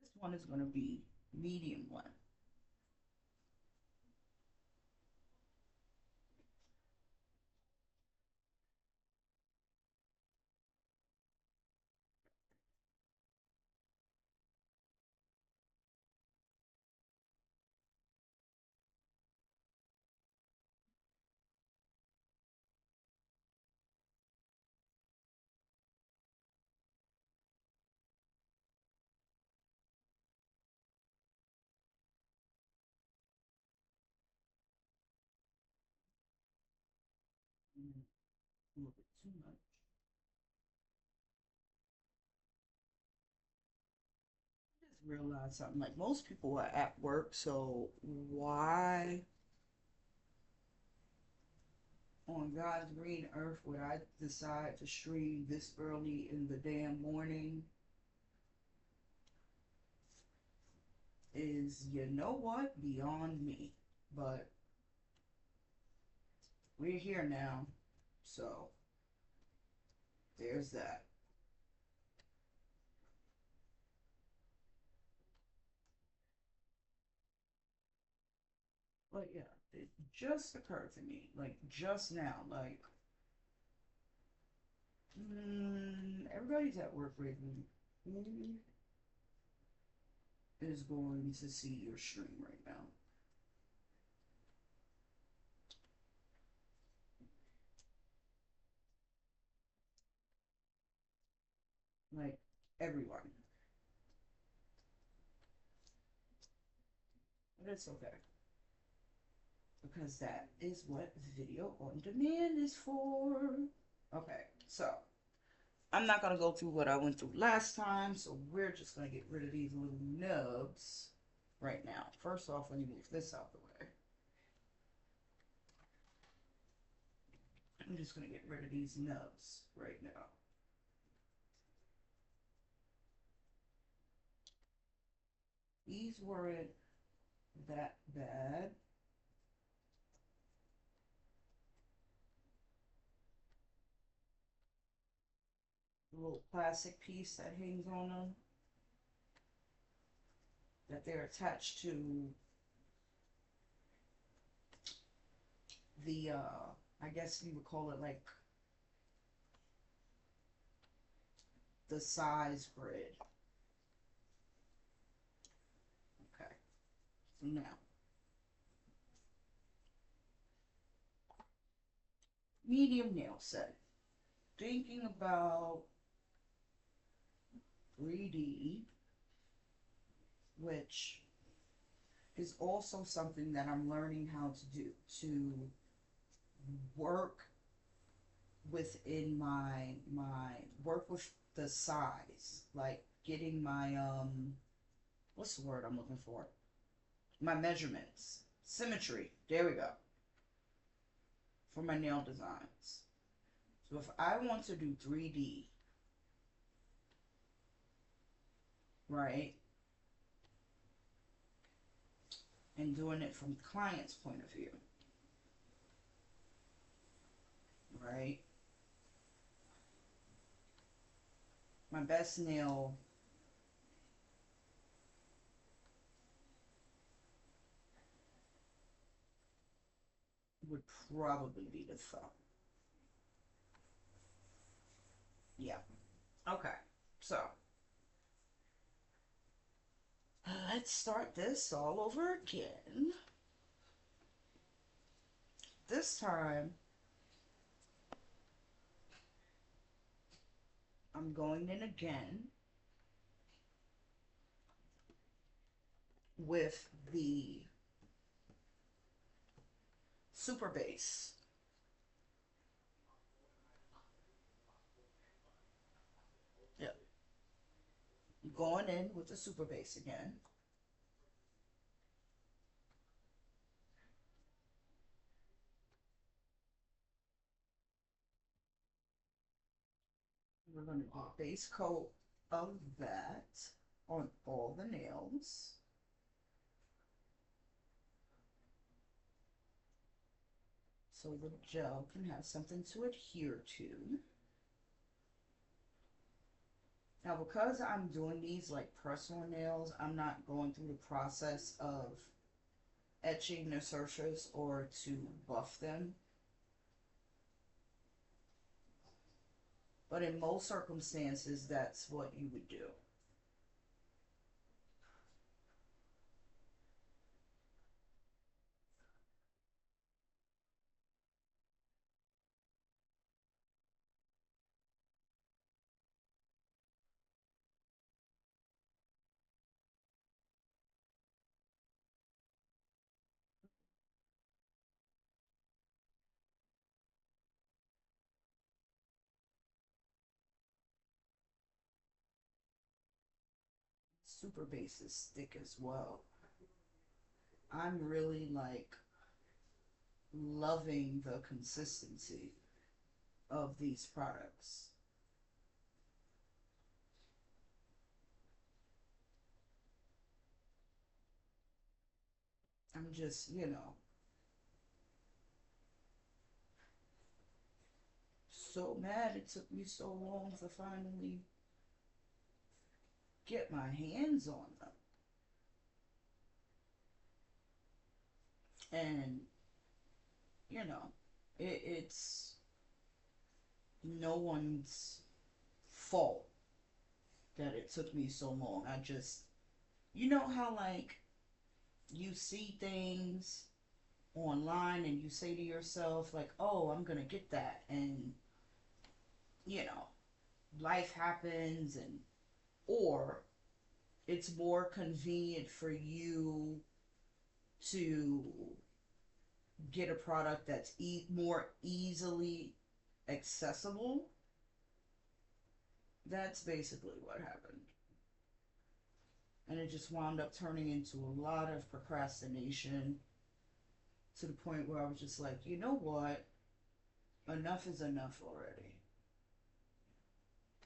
this one is going to be medium one. A little bit too much. I just realized something. Like most people are at work, so why on God's green earth would I decide to stream this early in the damn morning? Is, you know what, beyond me. But we're here now, so there's that. But yeah, it just occurred to me, like just now, like, everybody's at work right now. Who is going to see your stream right now? Like, everyone. But it's okay. Because that is what video on demand is for. Okay, so I'm not gonna go through what I went through last time, so we're just gonna get rid of these little nubs right now. First off, let me move this out the way. I'm just gonna get rid of these nubs right now. These weren't that bad. The little plastic piece that hangs on them, that they're attached to the, I guess you would call it like the size grid. Okay, so now, medium nail set. Thinking about 3D, which is also something that I'm learning how to do, to work within my work with the size. Like getting my what's the word I'm looking for? My measurements. Symmetry. There we go. For my nail designs. So if I want to do 3D, right? And doing it from the client's point of view, right? My best nail would probably be the thumb. Yeah. Okay. So let's start this all over again. This time, I'm going in again with the super base. Yep. Going in with the super base again. We're going to do a base coat of that on all the nails. So the gel can have something to adhere to. Now, because I'm doing these like personal nails, I'm not going through the process of etching the surface or to buff them. But in most circumstances, that's what you would do. Super bases stick as well. I'm really like loving the consistency of these products. I'm just, so mad it took me so long to finally get my hands on them. And, you know, it's no one's fault that it took me so long. I just, you know how like you see things online and you say to yourself like, oh, I'm gonna get that, and you know life happens, and or it's more convenient for you to get a product that's more easily accessible. That's basically what happened, and it just wound up turning into a lot of procrastination to the point where I was just like, you know what, enough is enough already.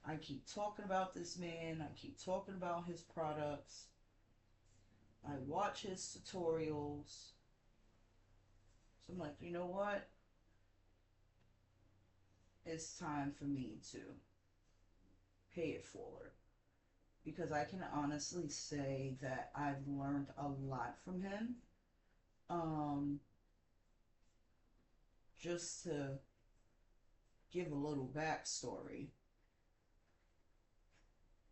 I keep talking about this man, I keep talking about his products, I watch his tutorials. So I'm like, you know what? It's time for me to pay it forward. Because I can honestly say that I've learned a lot from him. Um, just to give a little backstory,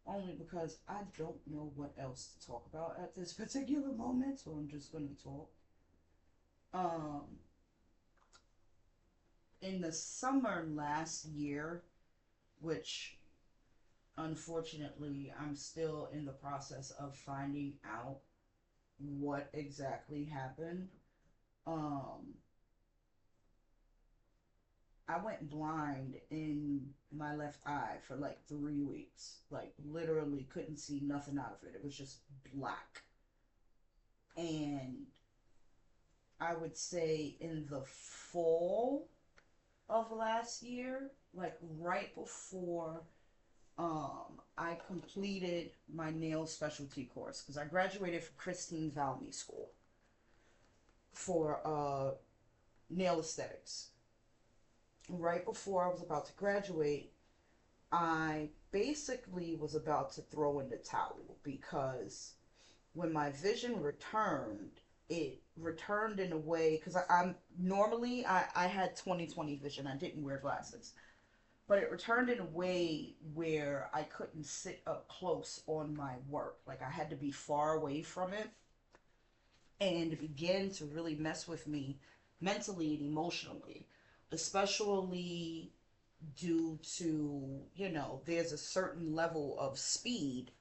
only because I don't know what else to talk about at this particular moment, so I'm just going to talk. Um, in the summer last year, which unfortunately I'm still in the process of finding out what exactly happened. Um, I went blind in my left eye for like 3 weeks. Like literally couldn't see nothing out of it. It was just black. And I would say in the fall of last year, like right before I completed my nail specialty course, because I graduated from Christine Valmy School for nail aesthetics. Right before I was about to graduate, I basically was about to throw in the towel because when my vision returned, it returned in a way because I'm normally I had 20/20 vision. I didn't wear glasses, but it returned in a way where I couldn't sit up close on my work. Like I had to be far away from it, and it began to really mess with me mentally and emotionally, especially due to, there's a certain level of speed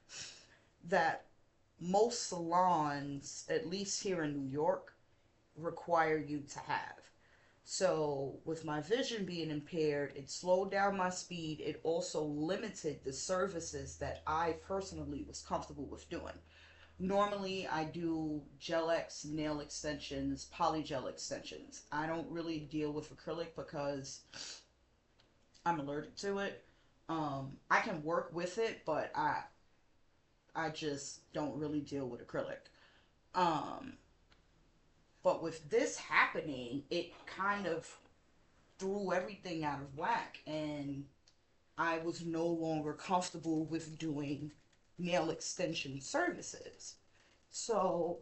that most salons, at least here in New York, require you to have. So, with my vision being impaired, it slowed down my speed. It also limited the services that I personally was comfortable with doing. Normally, I do gel X nail extensions, polygel extensions. I don't really deal with acrylic because I'm allergic to it. I can work with it, but I just don't really deal with acrylic. Um, but with this happening, it kind of threw everything out of whack, and I was no longer comfortable with doing nail extension services. So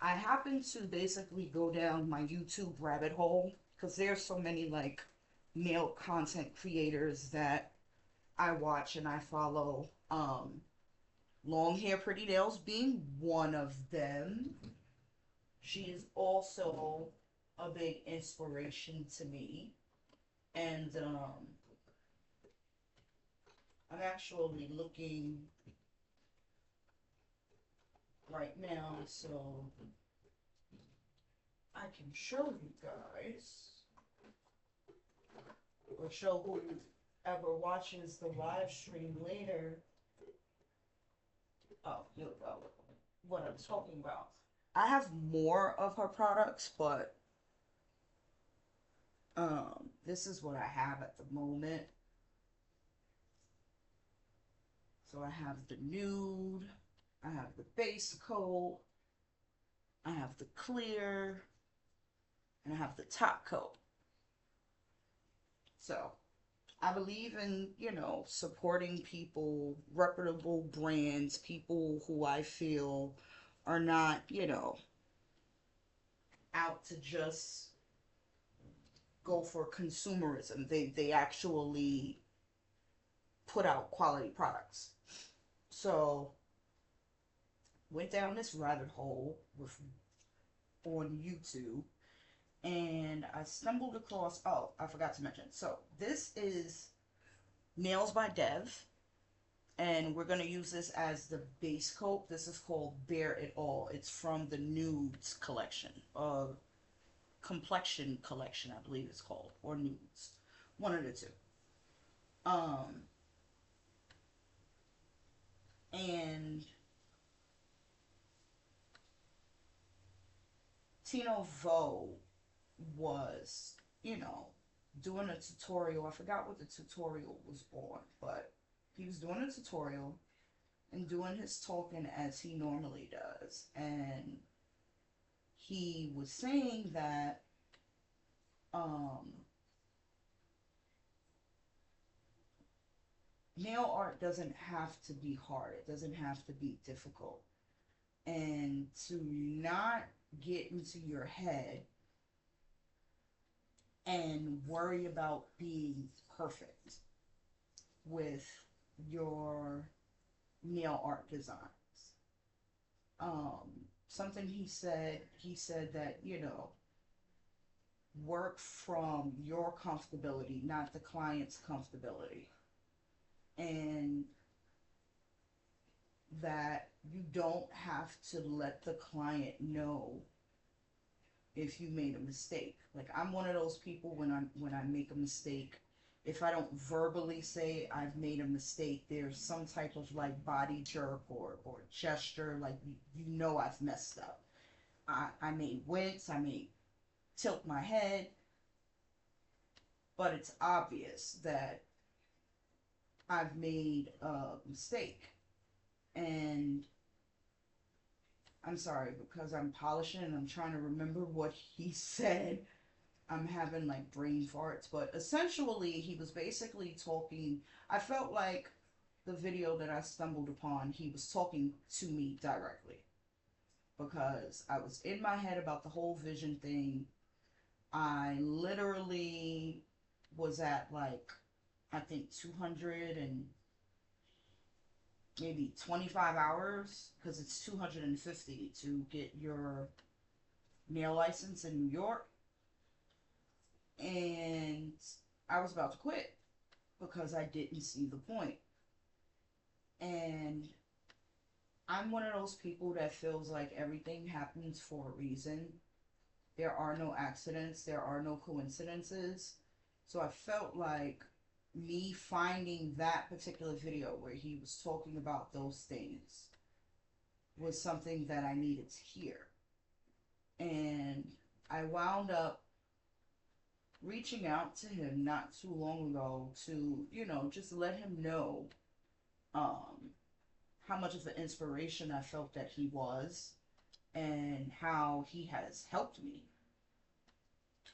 I happened to basically go down my YouTube rabbit hole because there's so many like nail content creators that I watch and I follow. Long hair pretty nails being one of them. She is also a big inspiration to me, and I'm actually looking right now so I can show you guys, or show whoever watches the live stream later. Oh, here we go. What I'm talking about. I have more of her products, but this is what I have at the moment. So I have the nude, I have the base coat, I have the clear, and I have the top coat. So I believe in, supporting people, reputable brands, people who I feel are not, out to just go for consumerism. They actually put out quality products. So went down this rabbit hole with on YouTube, and I stumbled across, oh, I forgot to mention. So this is Nails by Dev, and we're going to use this as the base coat. This is called Bare It All. It's from the Nudes collection, Complexion collection, I believe it's called, or Nudes, one of the two. Um, and Tino Vo was, you know, doing a tutorial. I forgot what the tutorial was on, but he was doing a tutorial and doing his talking as he normally does. And he was saying that um, nail art doesn't have to be hard, it doesn't have to be difficult. And to not get into your head and worry about being perfect with your nail art designs. Something he said that, work from your comfortability, not the client's comfortability. And that you don't have to let the client know if you made a mistake. Like, I'm one of those people when I make a mistake, if I don't verbally say I've made a mistake, there's some type of like body jerk or gesture, like you know I've messed up. I may wince, I may tilt my head, but it's obvious that I've made a mistake. And I'm sorry, because I'm polishing and I'm trying to remember what he said. I'm having like brain farts, but essentially he was basically talking. I felt like the video that I stumbled upon, he was talking to me directly because I was in my head about the whole vision thing. I literally was at like, I think 200 and maybe 25 hours, because it's 250 to get your nail license in New York. And I was about to quit because I didn't see the point. And I'm one of those people that feels like everything happens for a reason. There are no accidents, there are no coincidences. So I felt like me finding that particular video where he was talking about those things was something that I needed to hear. And I wound up reaching out to him not too long ago to, just let him know um, how much of an inspiration I felt that he was and how he has helped me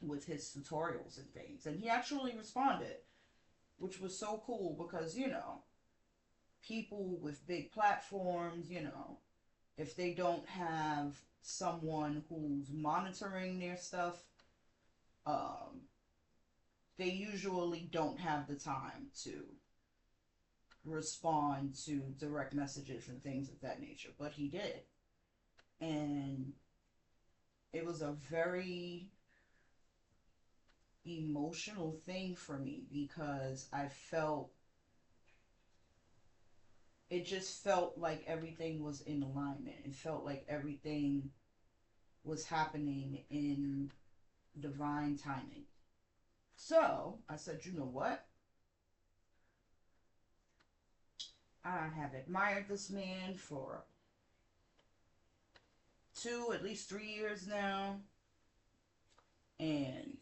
with his tutorials and things. And he actually responded, which was so cool because, people with big platforms, if they don't have someone who's monitoring their stuff, um, they usually don't have the time to respond to direct messages and things of that nature. But he did. And it was a very emotional thing for me because it just felt like everything was in alignment. It felt like everything was happening in divine timing. So I said, you know what? I have admired this man for at least 3 years now. And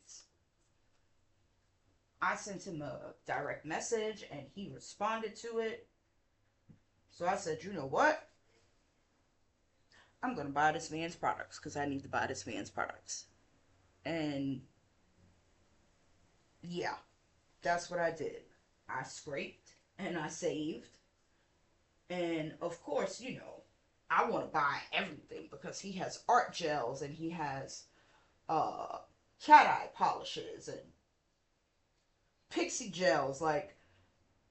I sent him a direct message and he responded to it. So I said, you know what? I'm going to buy this man's products because I need to buy this man's products. And yeah, that's what I did. I scraped and I saved. And of course, I want to buy everything because he has art gels and he has uh, cat eye polishes and pixie gels. Like,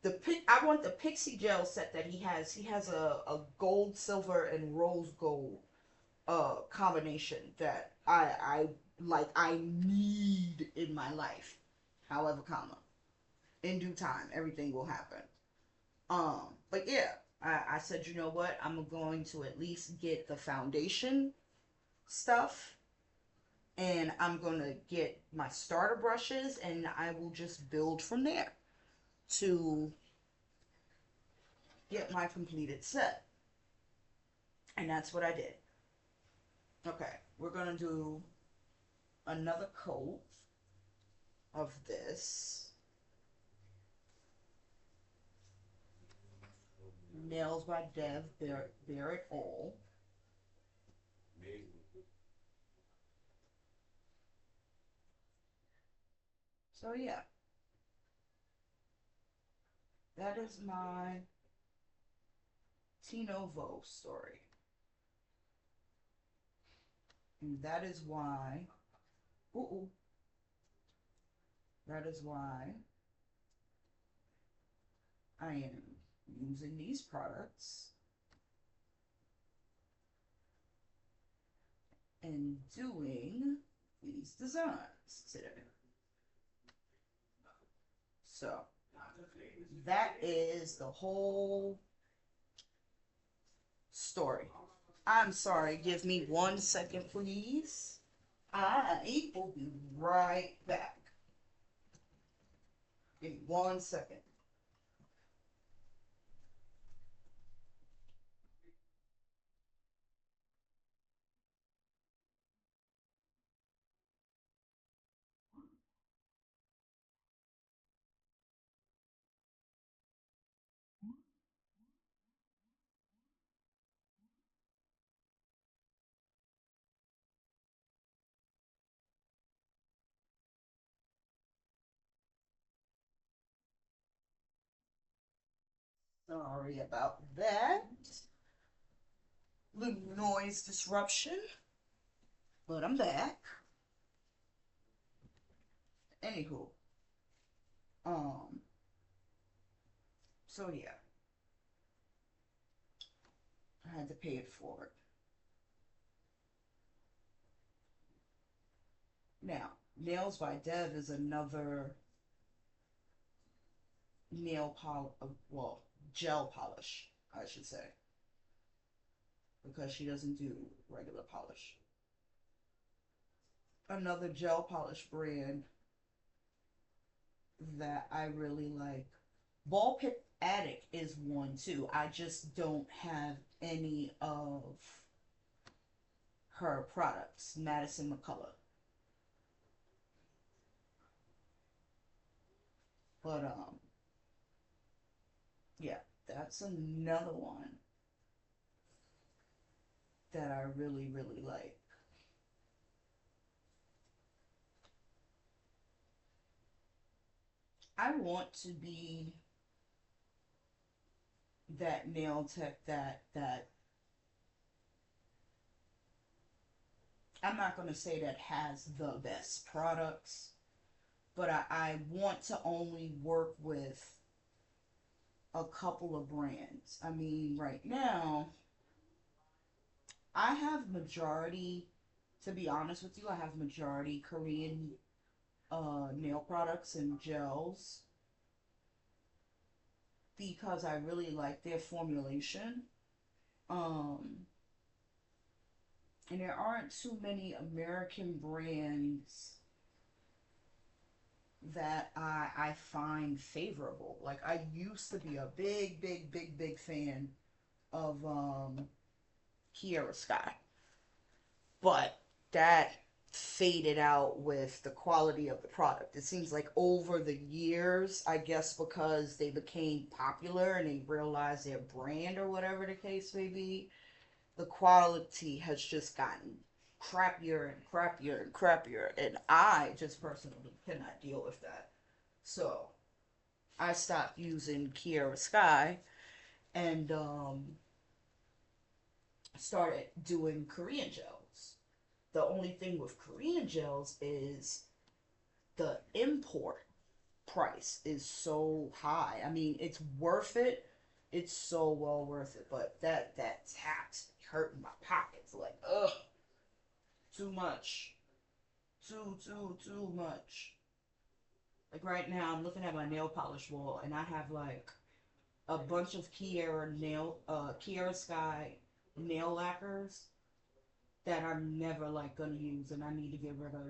I want the pixie gel set that he has. He has a gold, silver, and rose gold combination that I like. I need in my life. However, in due time, everything will happen. But yeah, I said, you know what? I'm going to at least get the foundation stuff, and I'm gonna get my starter brushes, and I will just build from there to get my completed set. And that's what I did. Okay, we're gonna do another coat of this. Nails by Dev, Bear It All. So yeah, that is my Tino Vo story. And that is why, ooh, that is why I am using these products and doing these designs today. So that is the whole story. I'm sorry, give me 1 second, please. I will be right back. Give me 1 second. Sorry about that. Little noise disruption, but I'm back. Anywho, um, so yeah, I had to pay it forward. Now, Nails by Dev is another nail polish, well, gel polish, I should say, because she doesn't do regular polish. Another gel polish brand that I really like. Ball Pit Attic is one too. I just don't have any of her products. Madison McCullough. But yeah, that's another one that I really, really like. I want to be that nail tech that I'm not gonna say that has the best products, but I want to only work with a couple of brands. I mean, right now, I have majority, to be honest with you, I have majority Korean nail products and gels because I really like their formulation. Um, and there aren't too many American brands that I find favorable. Like I used to be a big, big, big, big fan of Kiara Sky, but that faded out with the quality of the product. It seems like over the years, I guess because they became popular and they realized their brand or whatever the case may be, the quality has just gotten crappier and crappier and crappier. And I just personally cannot deal with that. So I stopped using Kiara Sky and started doing Korean gels. The only thing with Korean gels is the import price is so high. I mean, it's worth it. It's so well worth it, but that tax hurting my pockets. Like, ugh, too much, too much. Like right now, I'm looking at my nail polish wall, and I have like a bunch of Kiara Sky nail lacquers that I'm never like gonna use, and I need to get rid of.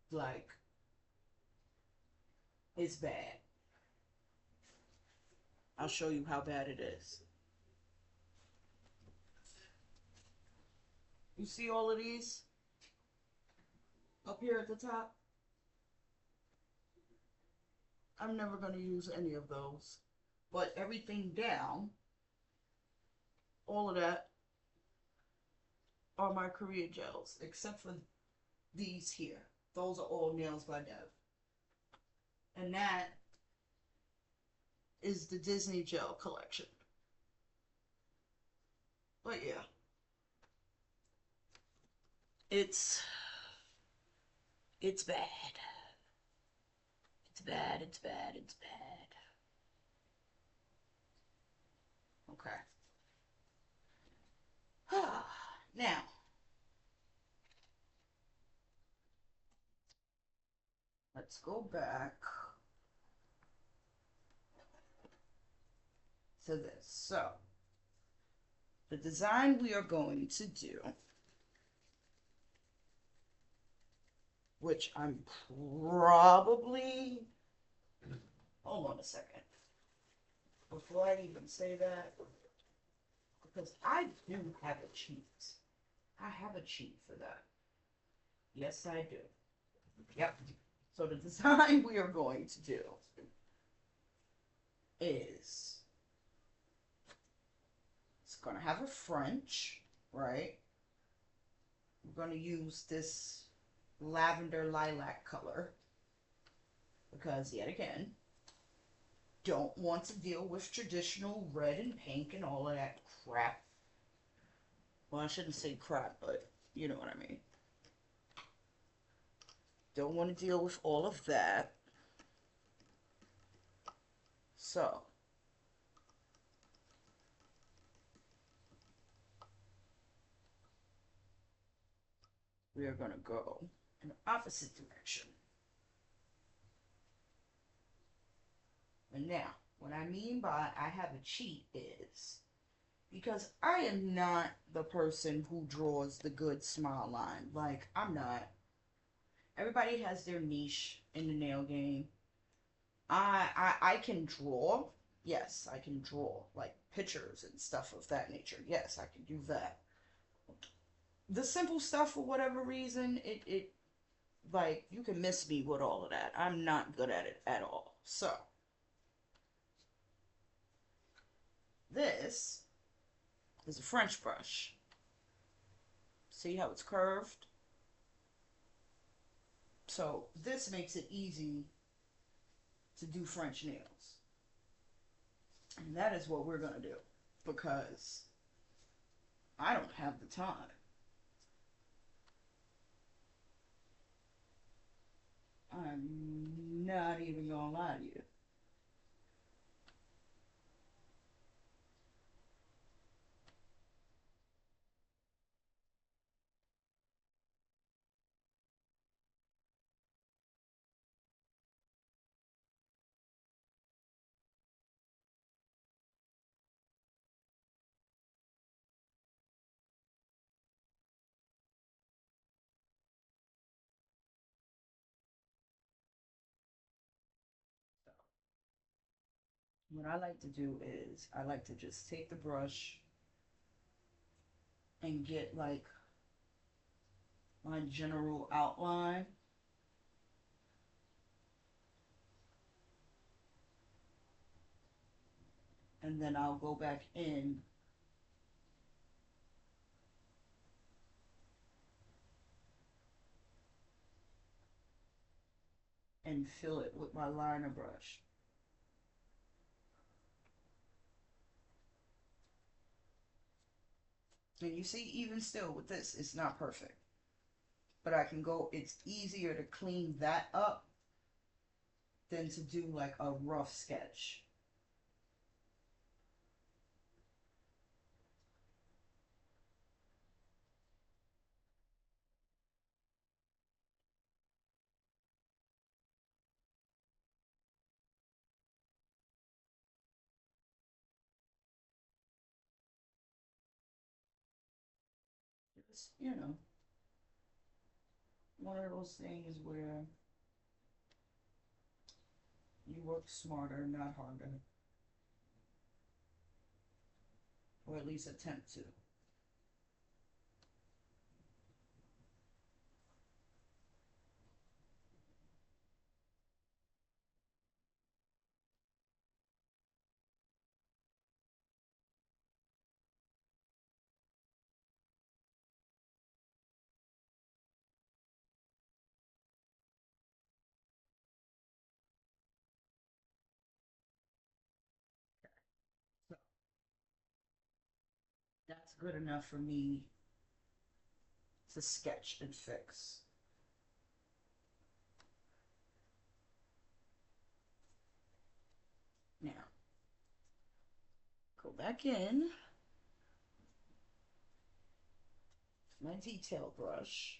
Like, it's bad. I'll show you how bad it is. You see all of these up here at the top? I'm never gonna use any of those. But everything down, all of that are my Korea gels, except for these here. Those are all Nails by Dev. And that is the Disney gel collection. But yeah, it's it's bad. It's bad, it's bad, it's bad. Okay. Now, let's go back to this. So, the design we are going to do which I'm probably. Hold on a second. Before I even say that, because I do have a cheat. I have a cheat for that. Yes, I do. Yep. So the design we are going to do is it's going to have a French, right? We're going to use this lavender lilac color because, yet again, don't want to deal with traditional red and pink and all of that crap. Well, I shouldn't say crap, but you know what I mean. Don't want to deal with all of that. So, we are going to go in the opposite direction. And now, what I mean by I have a cheat is because I am not the person who draws the good smile line. Like, I'm not. Everybody has their niche in the nail game. I can draw. Yes, I can draw like pictures and stuff of that nature. Yes, I can do that. The simple stuff, for whatever reason, it like you can miss me with all of that. I'm not good at it at all. So this is a French brush. See how it's curved? So this makes it easy to do French nails. And that is what we're going to do because I don't have the time. I'm not even going to lie to you. What I like to do is I like to just take the brush and get like my general outline. And then I'll go back in and fill it with my liner brush. And you see, even still with this, it's not perfect. But I can go, it's easier to clean that up than to do like a rough sketch. It's, one of those things where you work smarter, not harder. Or at least attempt to. So that's good enough for me to sketch and fix. Now, go back in my detail brush.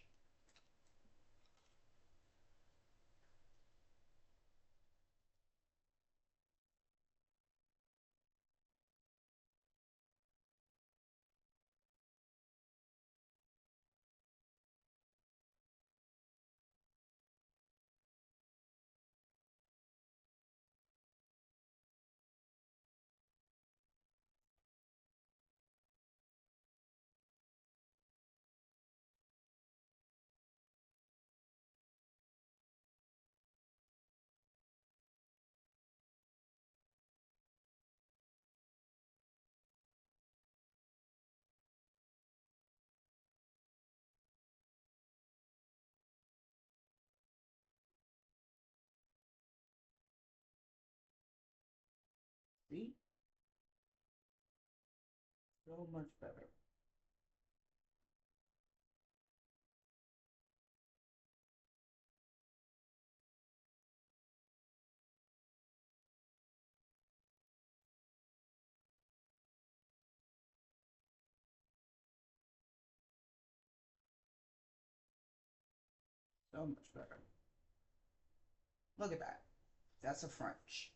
So much better. So much better. Look at that. That's a French.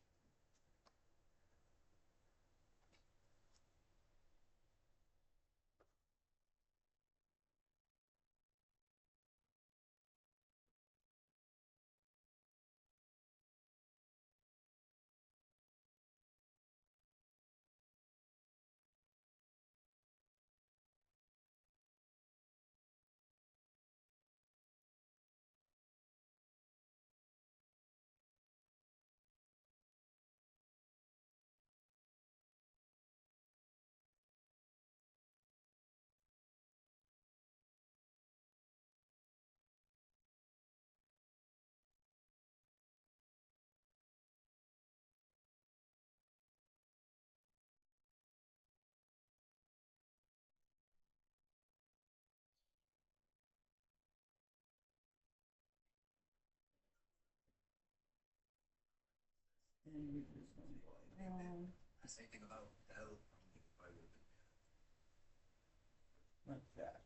And we're just going to go down like that.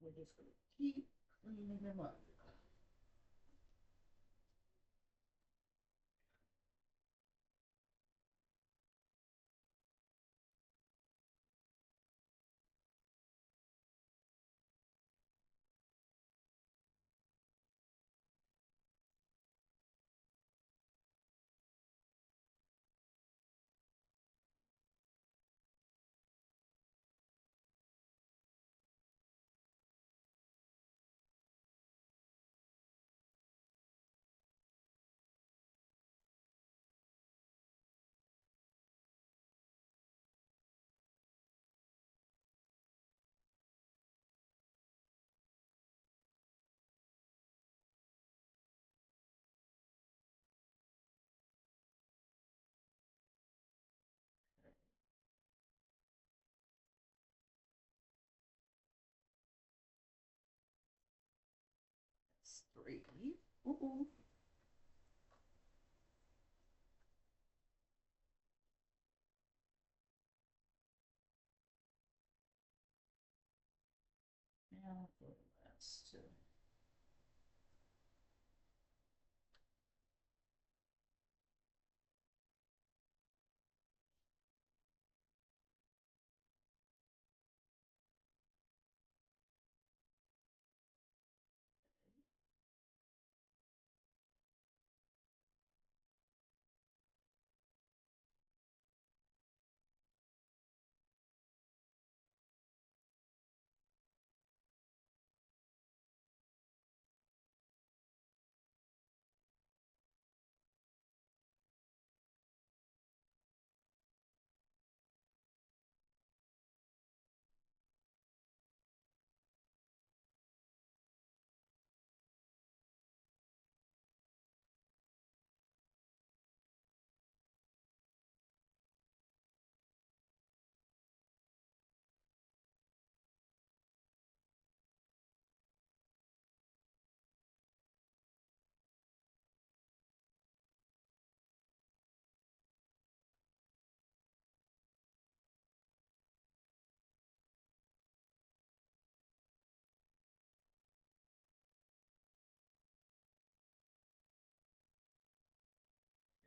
We're just going to keep cleaning them up. That's three. Ooh. Now for the last two.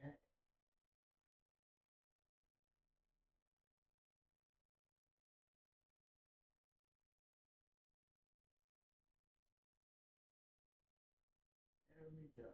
Okay. There we go.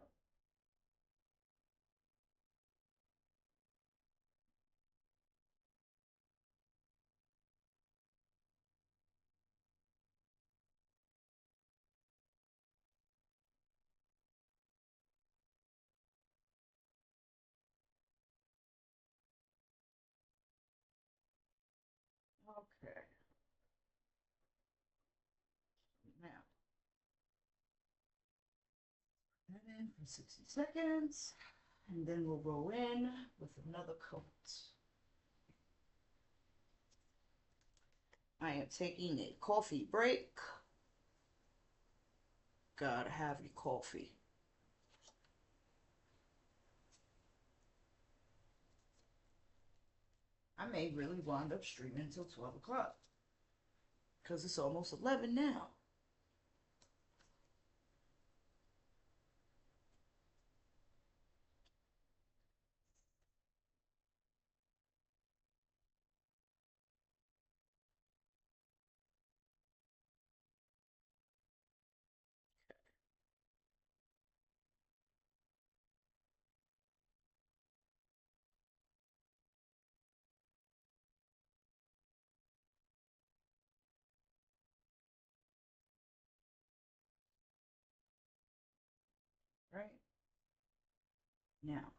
Okay. Now, that in for 60 seconds. And then we'll go in with another coat. I am taking a coffee break. Gotta have your coffee. I may really wind up streaming until 12 o'clock. Because it's almost 11 now. Right? Now,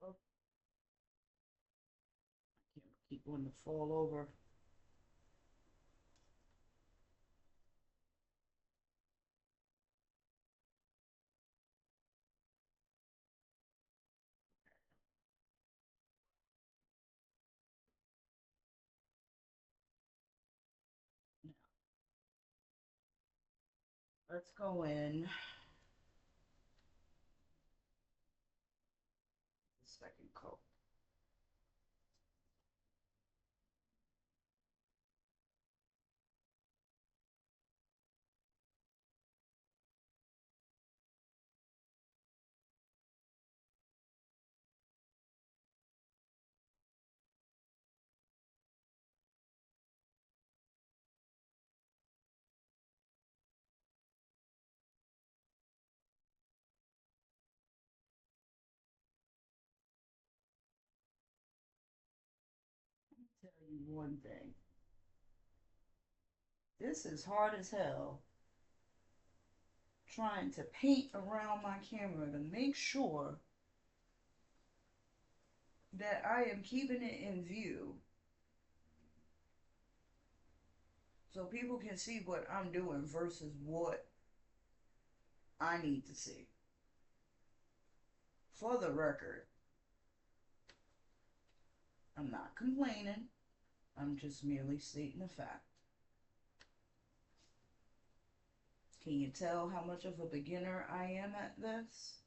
uh-oh. I can't keep one to fall over. Now, let's go in the second coat. Let me tell you one thing. This is hard as hell trying to paint around my camera to make sure that I am keeping it in view so people can see what I'm doing versus what I need to see. For the record, I'm not complaining. I'm just merely stating a fact. Can you tell how much of a beginner I am at this?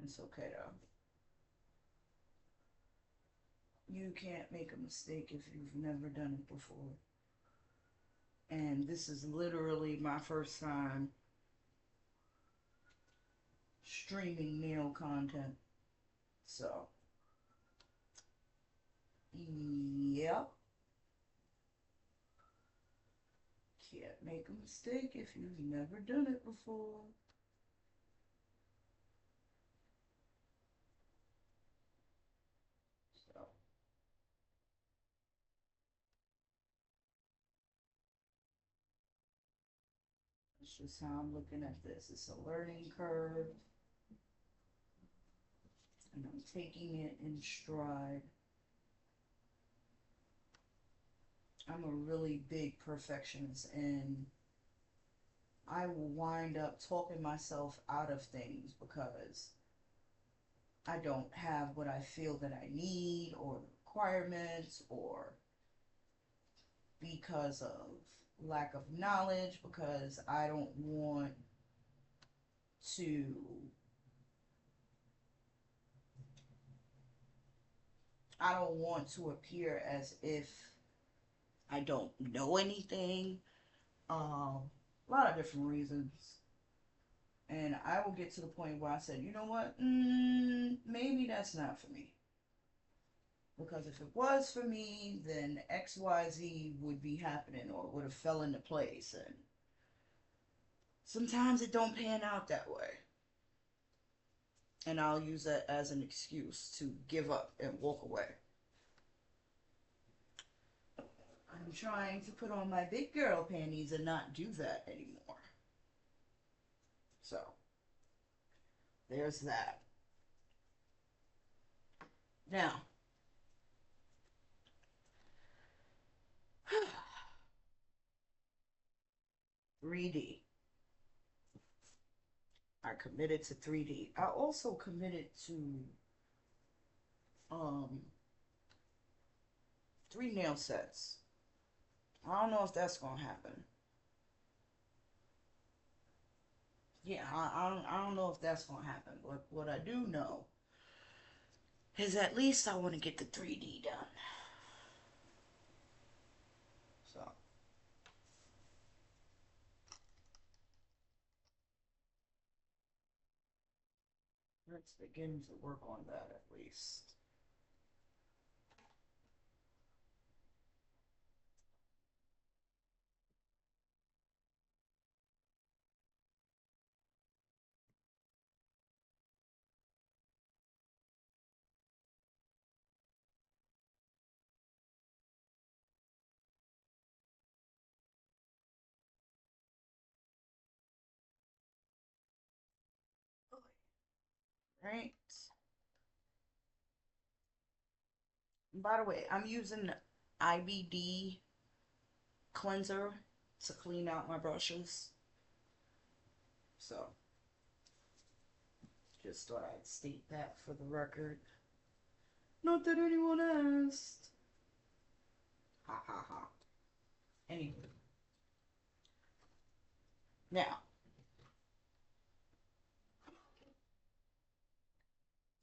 It's okay though. You can't make a mistake if you've never done it before. And this is literally my first time streaming nail content. So, yep. Can't make a mistake if you've never done it before. So, that's just how I'm looking at this. It's a learning curve, and I'm taking it in stride. I'm a really big perfectionist, and I will wind up talking myself out of things because I don't have what I feel that I need or the requirements, or because of lack of knowledge, because to I don't want to appear as if I don't know anything. A lot of different reasons. And I will get to the point where I said, you know what? Maybe that's not for me. Because if it was for me, then XYZ would be happening or would have fell into place. And Sometimes it don't pan out that way. And I'll use that as an excuse to give up and walk away. I'm trying to put on my big girl panties and not do that anymore. So, there's that. Now, 3D. I committed to 3D. I also committed to um 3 nail sets. I don't know if that's gonna happen. Yeah, I don't know if that's gonna happen. But what I do know is at least I want to get the 3D done. So let's begin to work on that at least. Right. By the way, I'm using IBD cleanser to clean out my brushes. So just thought I'd state that for the record. Not that anyone asked. Ha ha ha. Anyway. Now,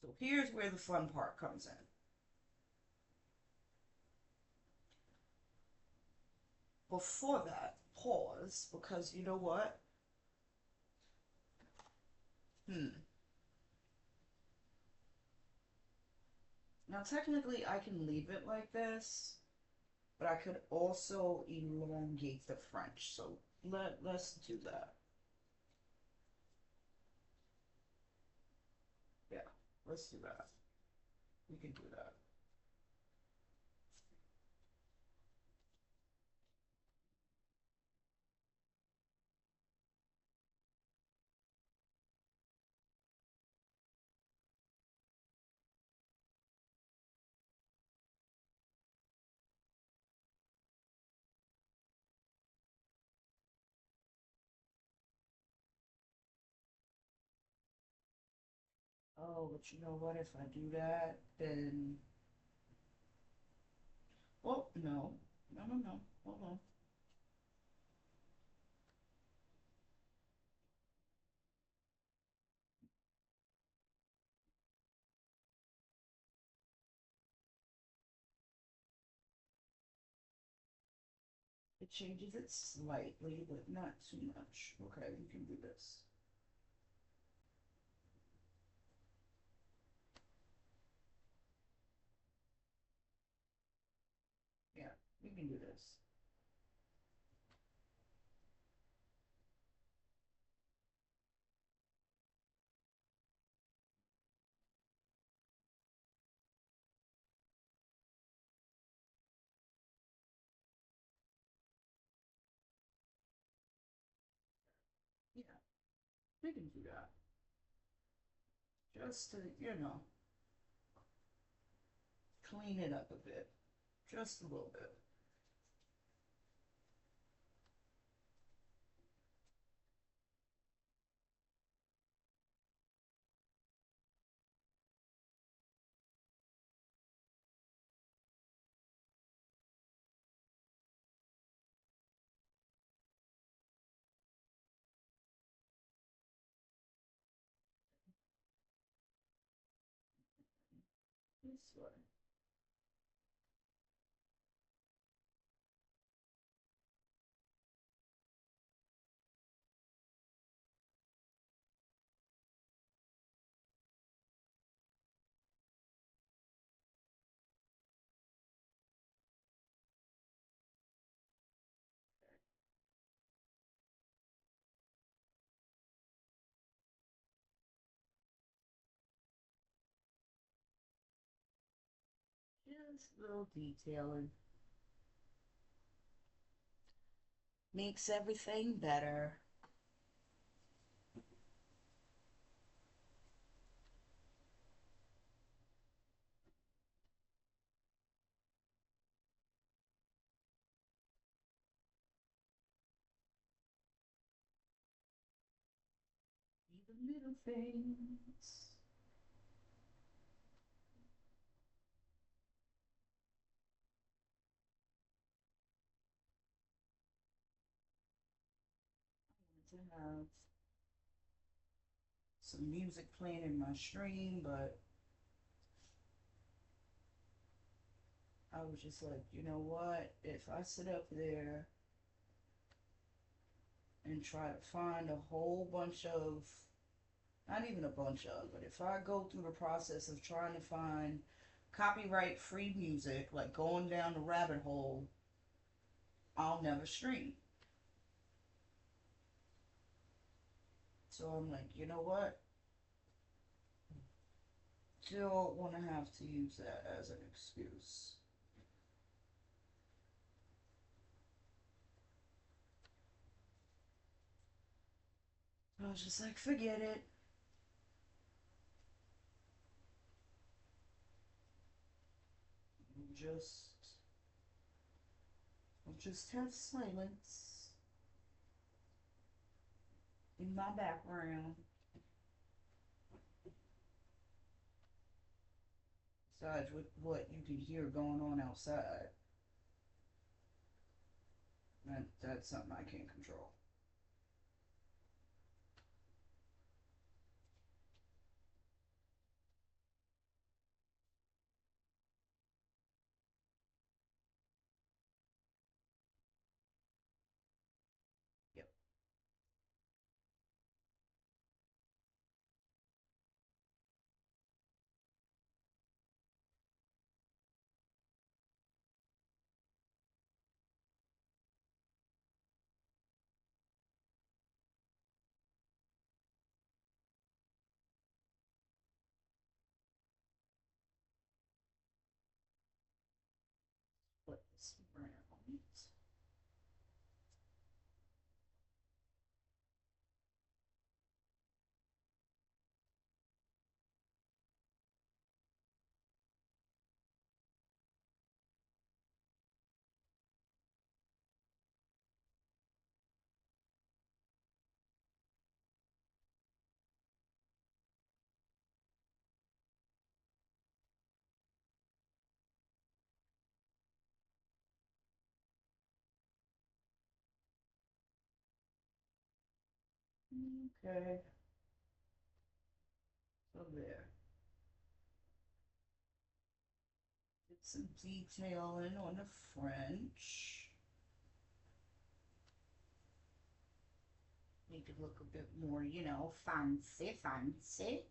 so here's where the fun part comes in. Before that, pause, because you know what? Hmm. Now, technically, I can leave it like this, but I could also elongate the French. So let's do that. Yeah, let's do that. We can do that. Oh, but you know what? If I do that, then. Oh, no. No, no, no. Hold on. It changes it slightly, but not too much. Okay, we can do this. Yeah, we can do this. Yeah, we can do that. Just to, clean it up a bit. Just a little bit. This way. Just little detailing makes everything better. Even little things. I wanted to have some music playing in my stream, but I was just like, you know what? If I sit up there and try to find a whole bunch of, not even a bunch of, but if I go through the process of trying to find copyright free music, like going down the rabbit hole, I'll never stream. So I'm like, you know what? Don't want to have to use that as an excuse. I was just like, forget it. Just, I'll just have silence in my background. Besides with what you can hear going on outside, that's something I can't control. Yep. Flip this around. Okay. So there. Get some detailing on the French. Make it look a bit more, fancy, fancy.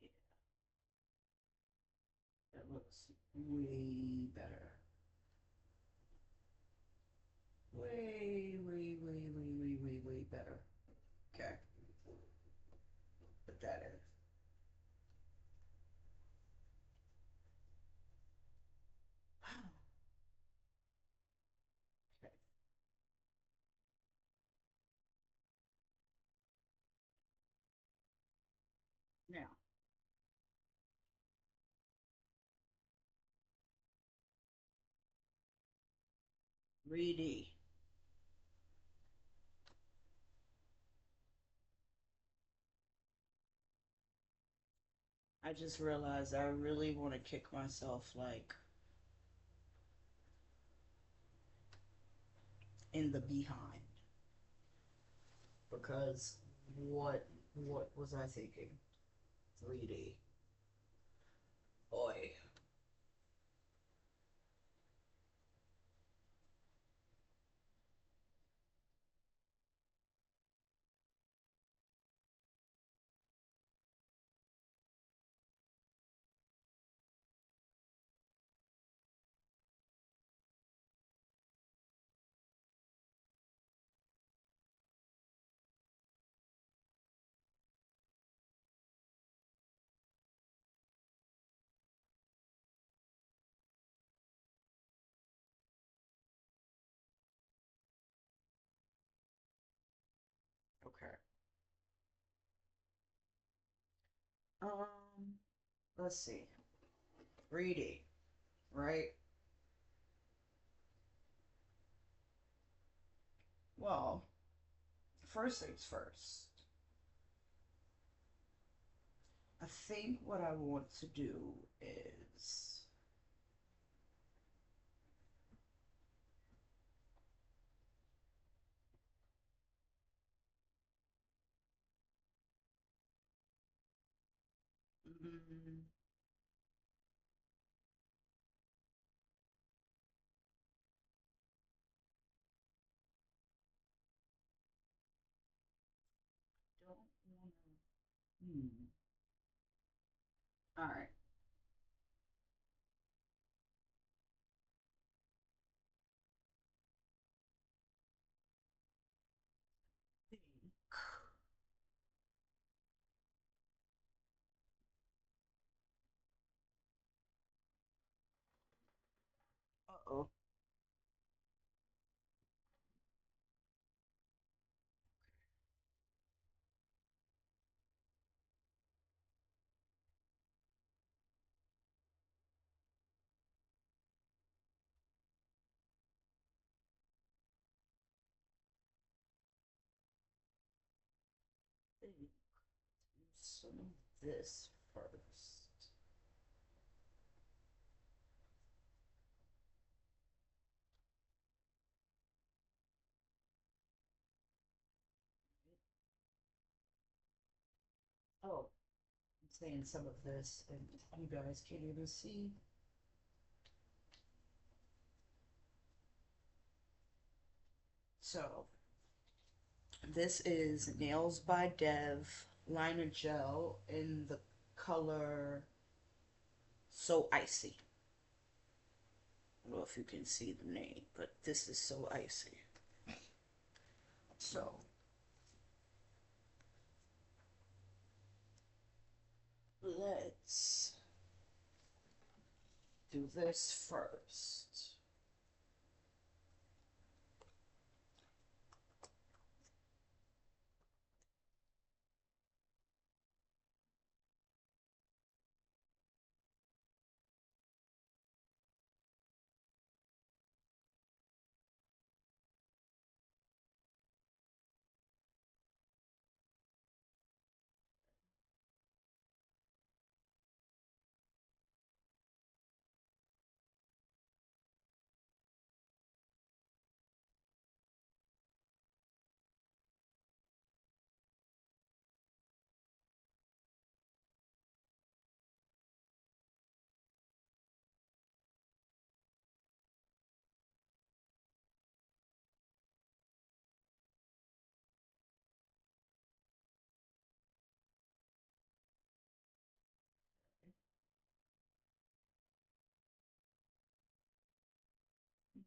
Yeah, that looks way better. Way, way, way, way, way, way, way better. Okay, put that in. Okay, now, 3D. I just realized I really want to kick myself like in the behind because what was I thinking? 3D. Boy. Um, let's see. Reading, right? Well, first things first. I think what I want to do is mm, don't want to. All right. Think. Uh-oh. Think. Do some of this first. Oh, I'm saying some of this, and you guys can't even see. So, this is Nails by Dev liner gel in the color So Icy. I don't know if you can see the name, but this is So Icy. So, let's do this first.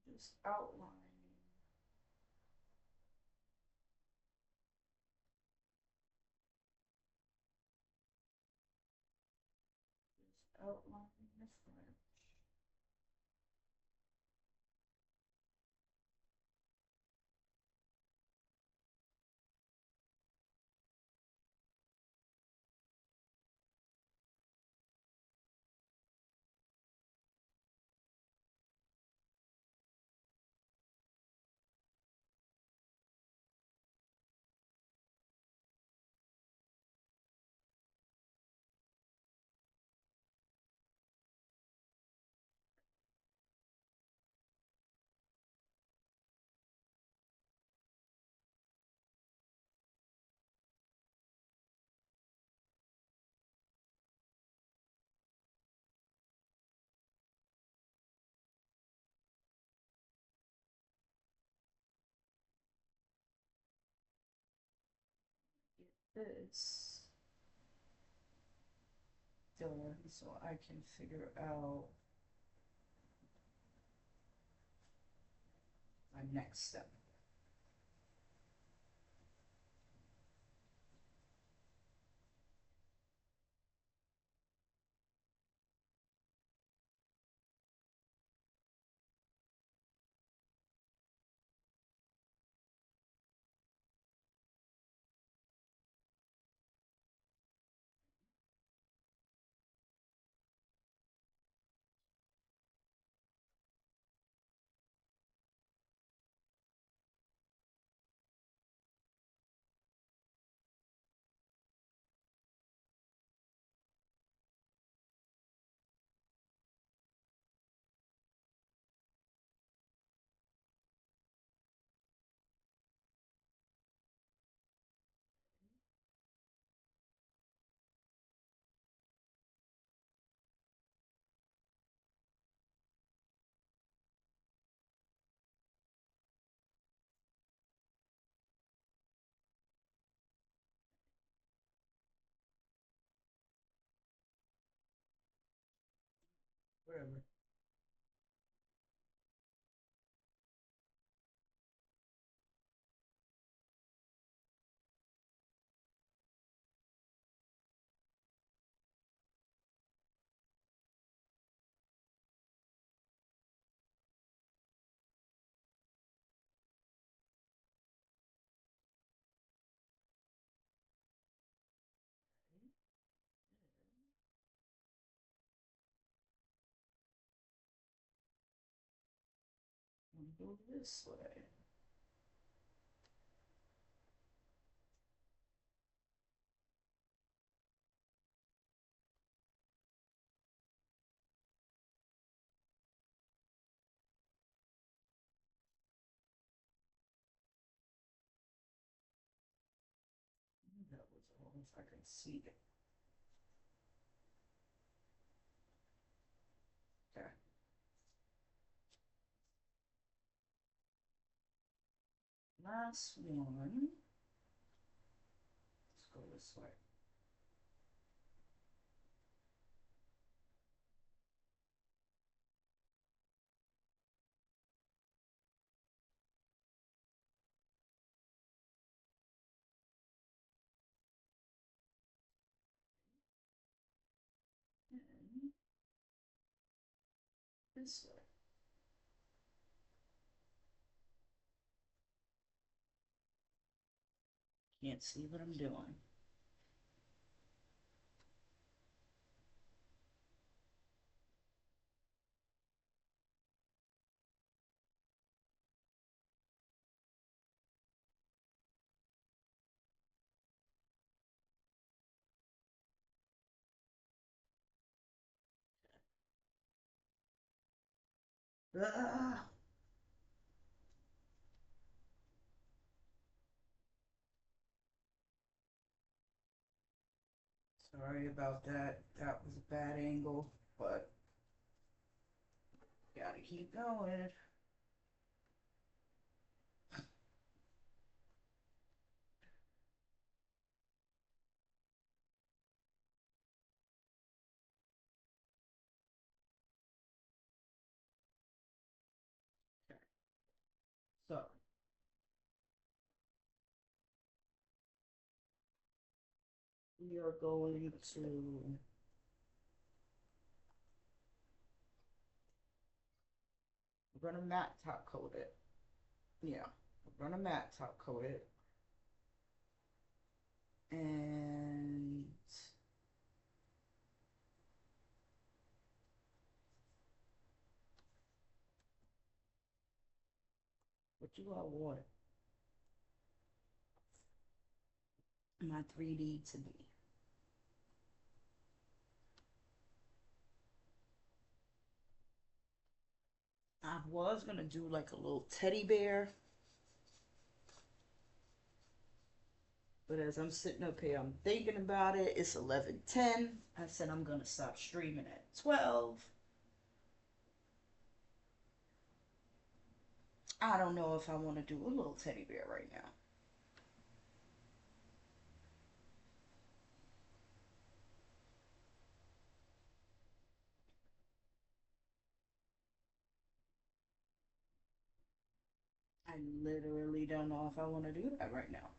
Just outline. Just outline the front. Get this done so I can figure out my next step. whatever. Go this way. That was all if I can see it. Okay. Last one. Let's go this way. And this way. Can't see what I'm doing. Ah, sorry about that. That was a bad angle, but gotta keep going. Okay. So we are going to we're gonna matte top coat it. Yeah, we're gonna matte top coat it, and what do I want my 3D to be? I was gonna do like a little teddy bear, but as I'm sitting up here, I'm thinking about it. It's 11:10. I said I'm gonna stop streaming at 12. I don't know if I want to do a little teddy bear right now. I literally don't know if I want to do that right now.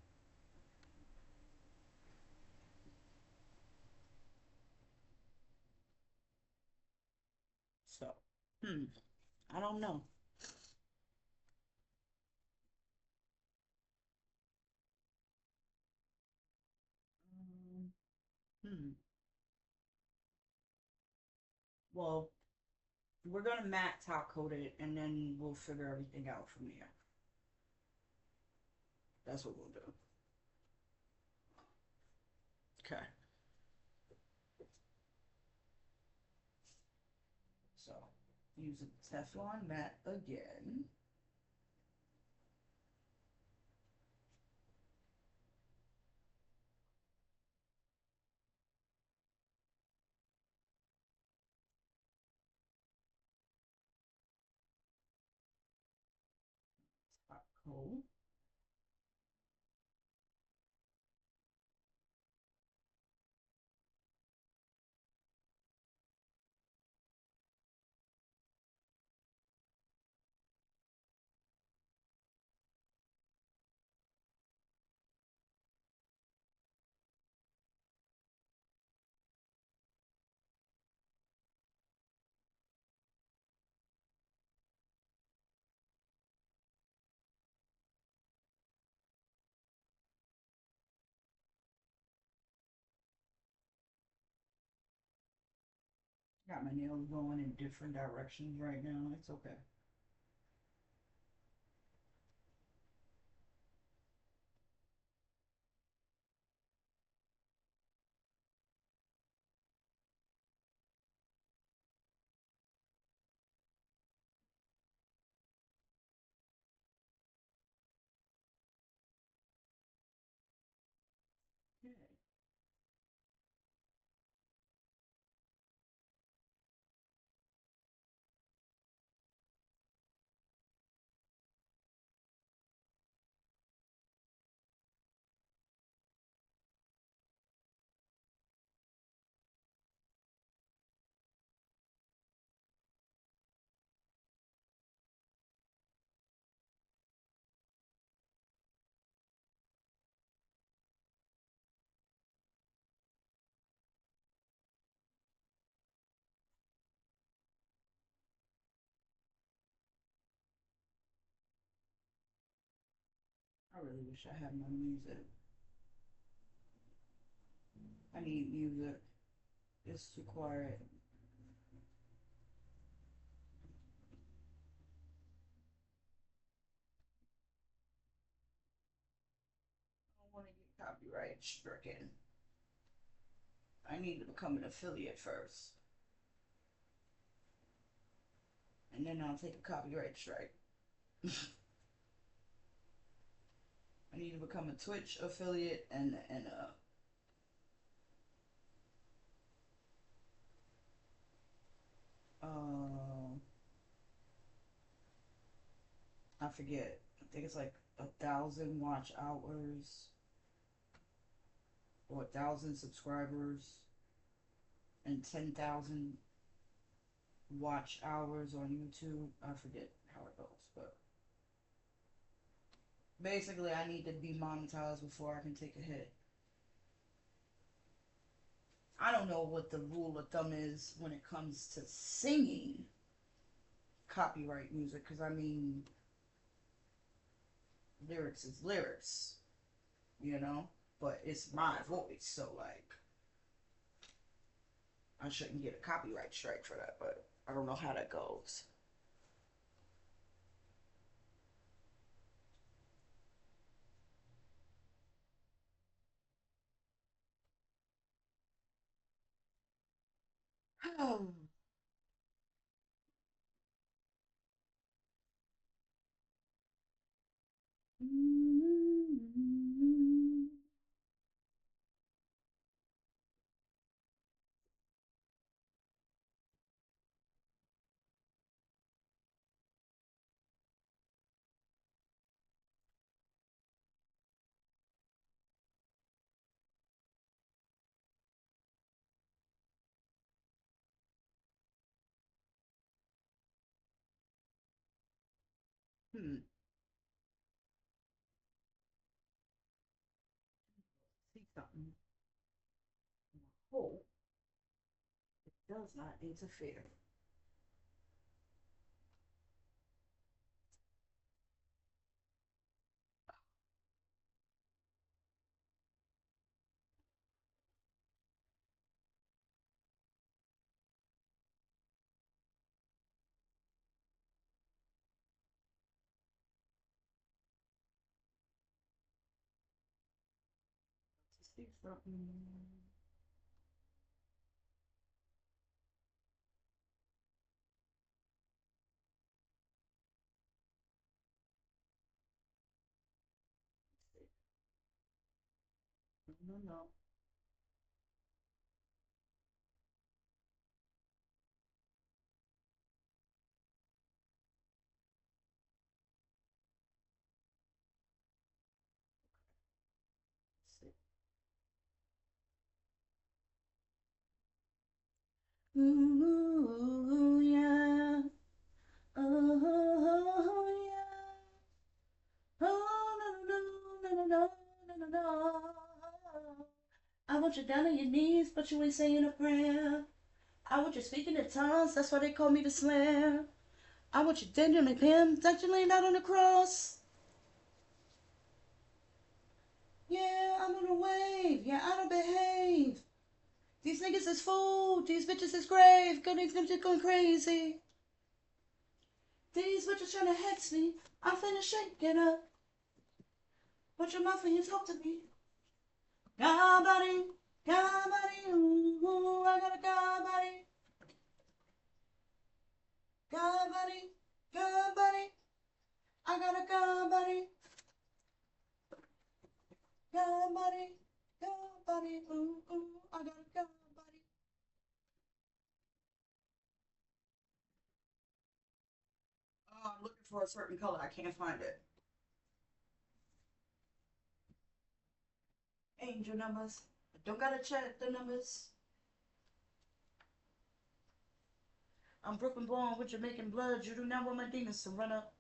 So, hmm, I don't know. Um, hmm. Well, we're gonna matte top coat it, and then we'll figure everything out from there. That's what we'll do. Okay. So, using Teflon matte again. Top coat. Got my nails going in different directions right now. It's okay. Yeah. I really wish I had my music. I need music. It's too quiet. I don't want to get copyright stricken. I need to become an affiliate first, and then I'll take a copyright strike. I need to become a Twitch affiliate and uh I forget. I think it's like 1,000 watch hours or 1,000 subscribers and 10,000 watch hours on YouTube. I forget how it goes, but basically, I need to be monetized before I can take a hit. I don't know what the rule of thumb is when it comes to singing copyright music, because I mean, lyrics is lyrics, you know? But it's my voice, so like, I shouldn't get a copyright strike for that, but I don't know how that goes. Hmm. See something. Hope it does not interfere. See something. No, no. See. Ooh, yeah. Oh, yeah. Oh, no, no, no, no, no, no, no, no. I want you down on your knees, but you ain't saying a prayer. I want you speaking in tongues, that's why they call me the Slayer. I want you dead on him, that you laying out on the cross. Yeah, I'm on a wave. Yeah, I don't behave. These niggas niggas is food. These bitches is grave. Going crazy. These bitches trying to hex me. I'm finna shake it up. Put your mouth when you talk to me. God body, God body, ooh, I got a God body. God body, God body, I got a God body. God body, God body, ooh, ooh, I got a God body. Oh, I'm looking for a certain color. I can't find it. Angel numbers. I don't gotta check the numbers. I'm Brooklyn born with Jamaican blood. You do not want my demons to run up.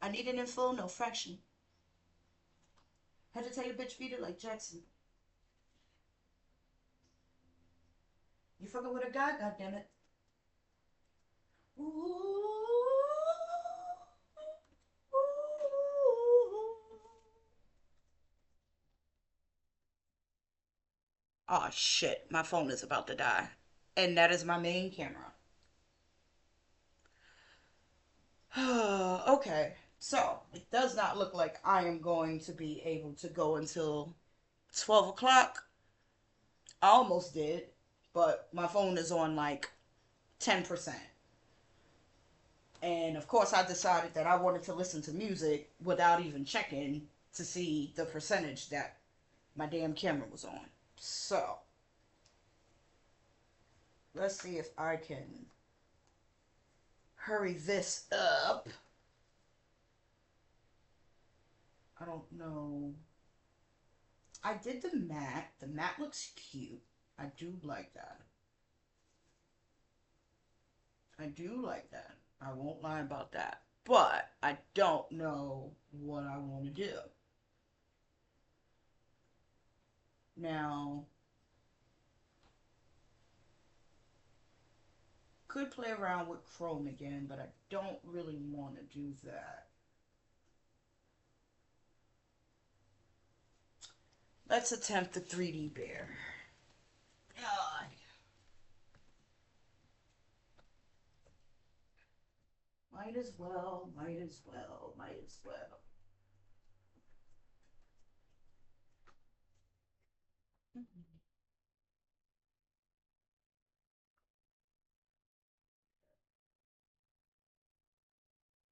I need it in full, no fraction. Had to tell your bitch beat it like Jackson. You fucking with a guy, goddammit. Ooh, ooh. Oh shit, my phone is about to die. And that is my main camera. Okay, so it does not look like I am going to be able to go until 12 o'clock. I almost did, but my phone is on like 10%. And of course, I decided that I wanted to listen to music without even checking to see the percentage that my damn camera was on. So, let's see if I can hurry this up. I don't know. I did the matte. The matte looks cute. I do like that. I do like that. I won't lie about that. But I don't know what I want to do. Now, could play around with Chrome again, but I don't really want to do that. Let's attempt the 3D bear. God. Might as well, might as well, might as well.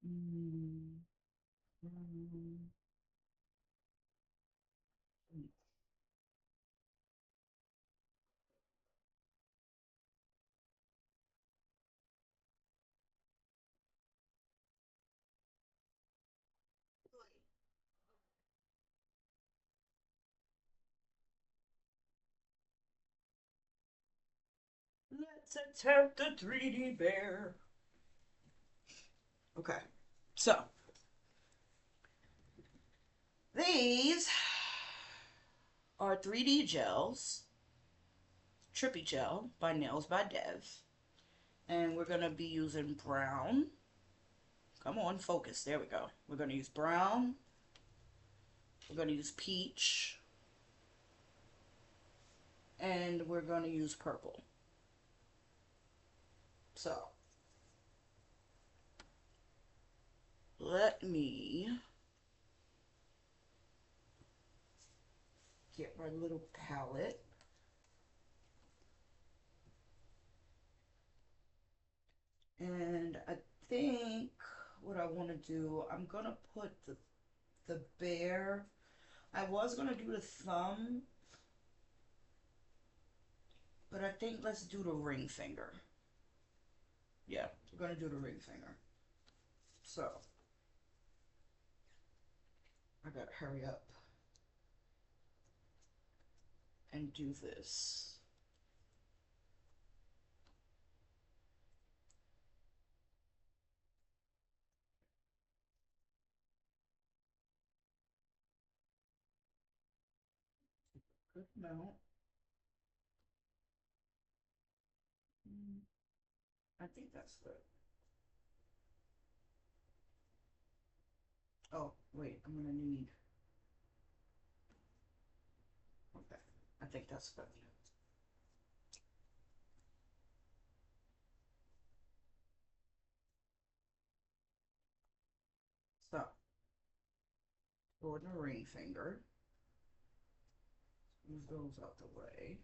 Mm, mm, Let's attempt the 3D bear. Okay, so these are 3D gels. Trippy Gel by Nails by Dev. And we're going to be using brown. Come on, focus. There we go. We're going to use brown. We're going to use peach. And we're going to use purple. So, let me get my little palette. And I think what I want to do, I'm going to put the bear. I was going to do the thumb, but I think let's do the ring finger. Yeah, we're going to do the ring finger. So, I got to hurry up and do this. Good amount. I think that's good. Oh, wait, I'm gonna need. Okay, I think that's good. Go in the ring finger. Move those out the way.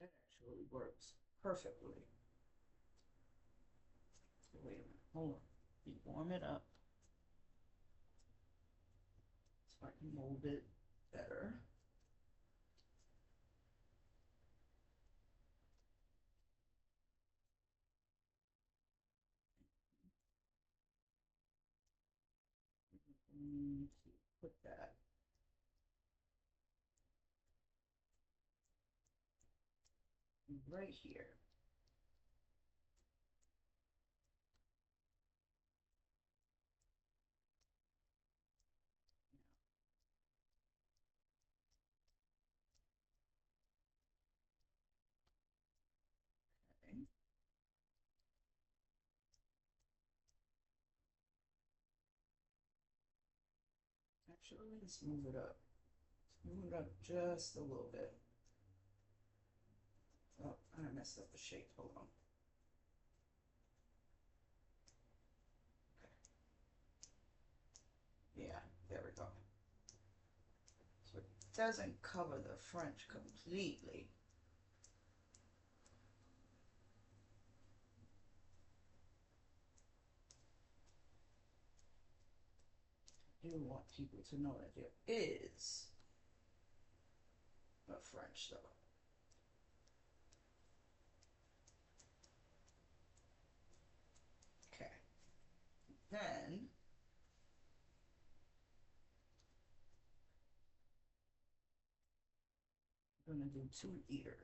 That actually works perfectly. So wait a minute. Hold on. You warm it up so I can mold it better. Need to put that right here. Okay. Actually, let's move it up. Let's move it up just a little bit. Oh, I messed up the shape. Hold on. Okay. Yeah, there we go. So it doesn't cover the French completely. I do want people to know that there is a French though. Okay. Then we're gonna do two ears.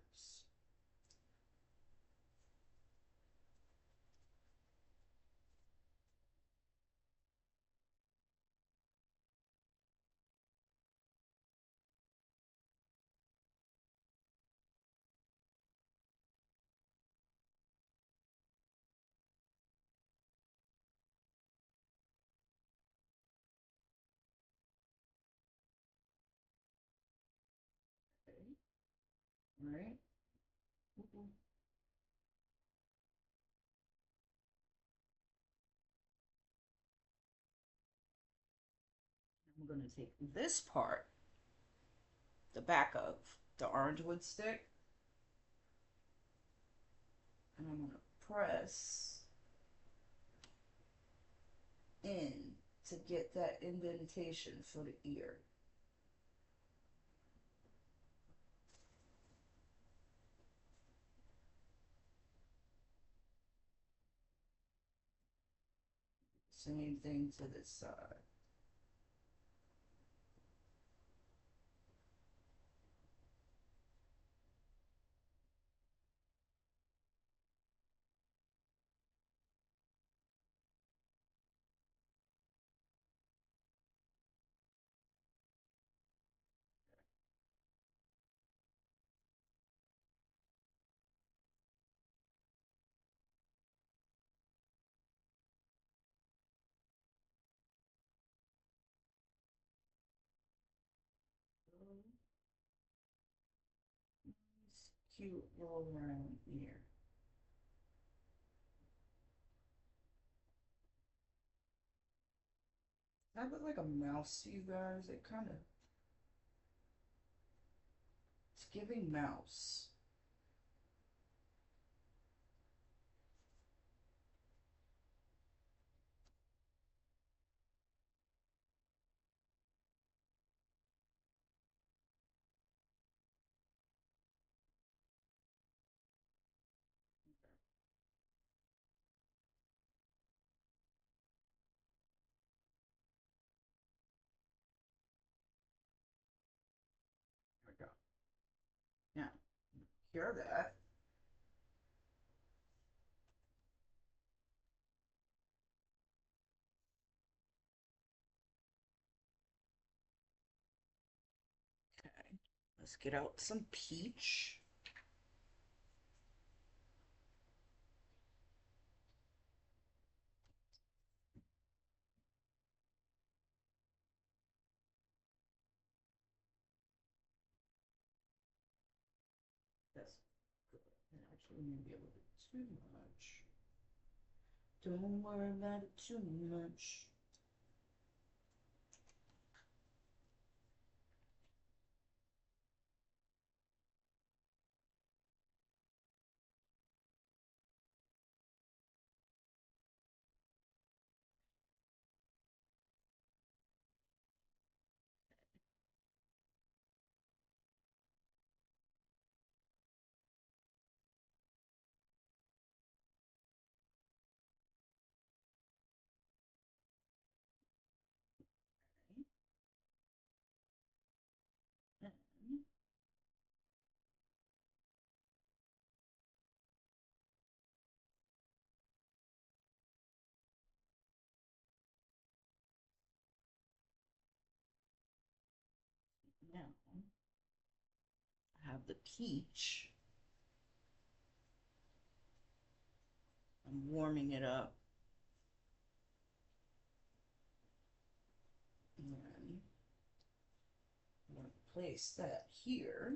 Okay. All right. I'm gonna take this part, the back of the orange wood stick, and I'm gonna press in to get that indentation for the ear. Same thing to this side. Nice, cute little round ear. That look like a mouse to you guys? It kind of, it's giving mouse. There we go. Now, cure that. Okay, let's get out some peach. Actually, maybe a little bit too much. Don't worry about it too much. Okay. Now, I have the peach. I'm warming it up. And I'm going to place that here.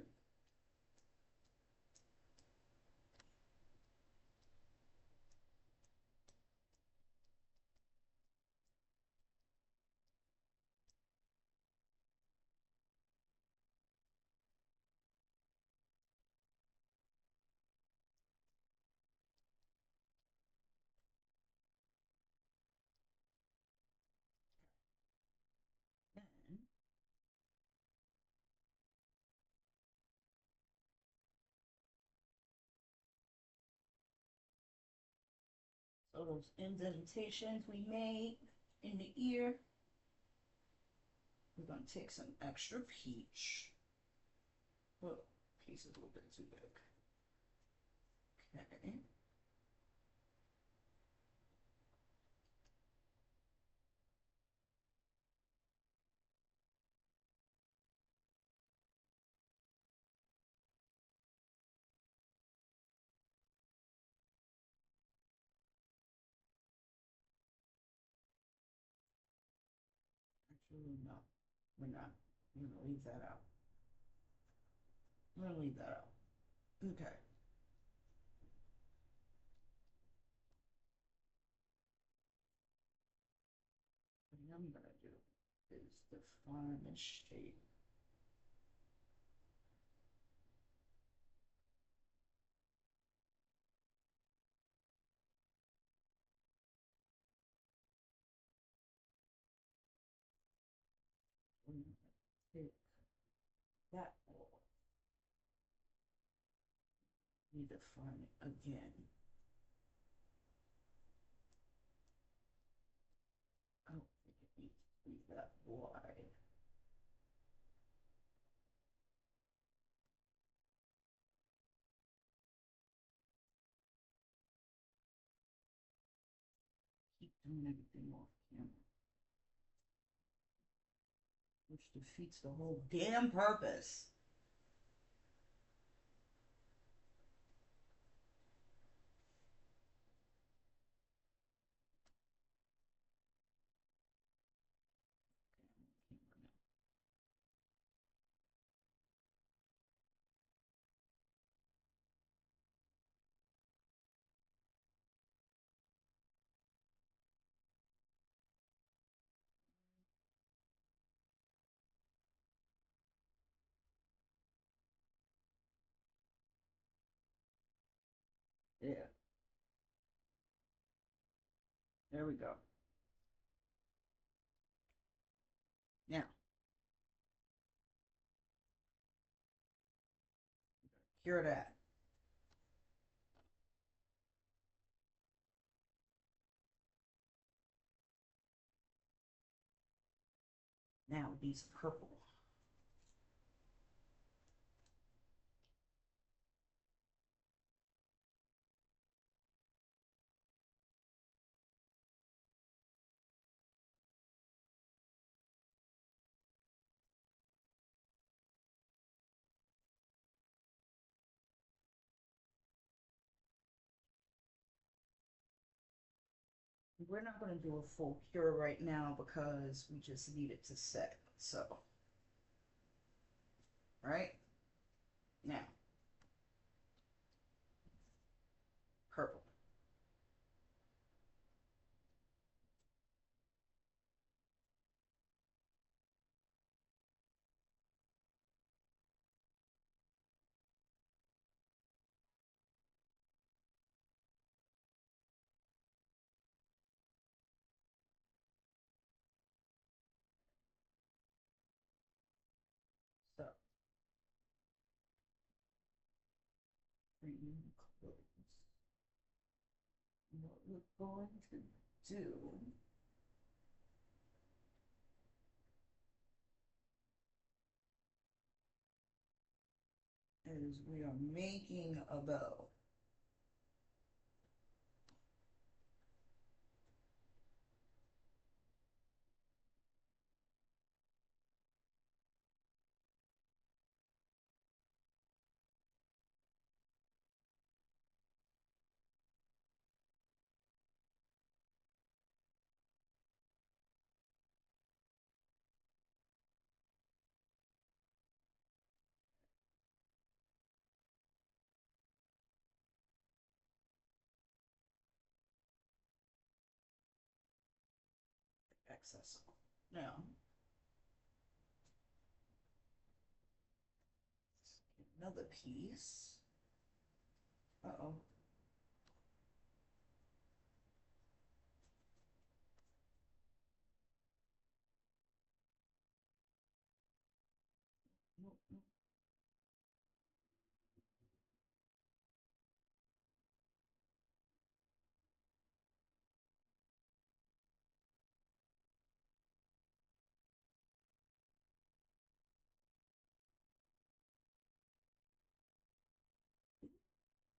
Then, so those indentations we made in the ear, we're going to take some extra peach. Oh, piece is a little bit too big. Okay. Actually, no. We're not. We're going to leave that out. We're going to leave that out. Okay. What I'm going to do is define the shape. We're going to take that wall. Redefine it again. I don't think it needs to be that wide. Keep doing everything off camera, which defeats the whole damn purpose. Yeah, there we go. Now, cure that. Now it needs purple. We're not going to do a full cure right now because we just need it to set. So, right? Now, purple. So, green clothes. What we're going to do is we are making a bow. Excess. Now, another piece. Uh-oh. Nope, nope.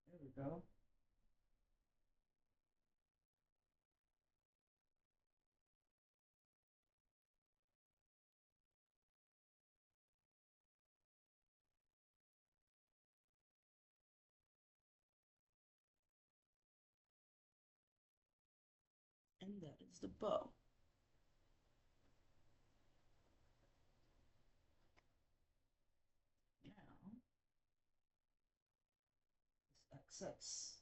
There we go. And that is the bow. Now, this excess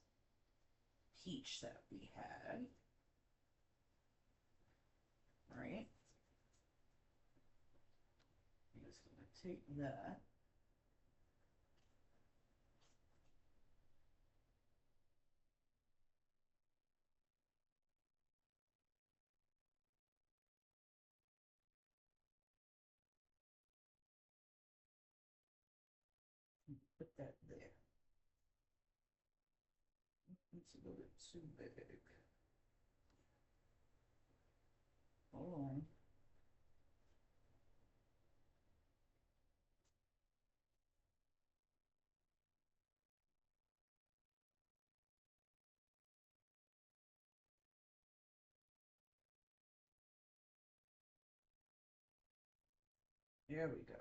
peach that we had, right? I'm just going to take that. And put that there. It's a little bit too big. Hold on. There we go.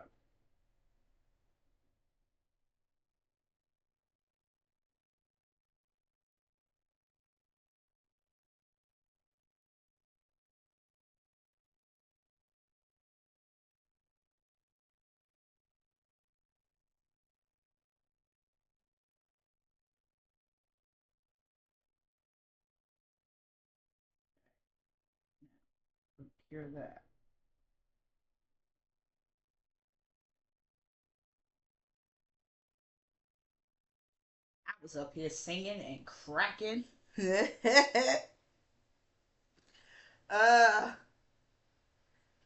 Procure that. I was up here singing and cracking. uh,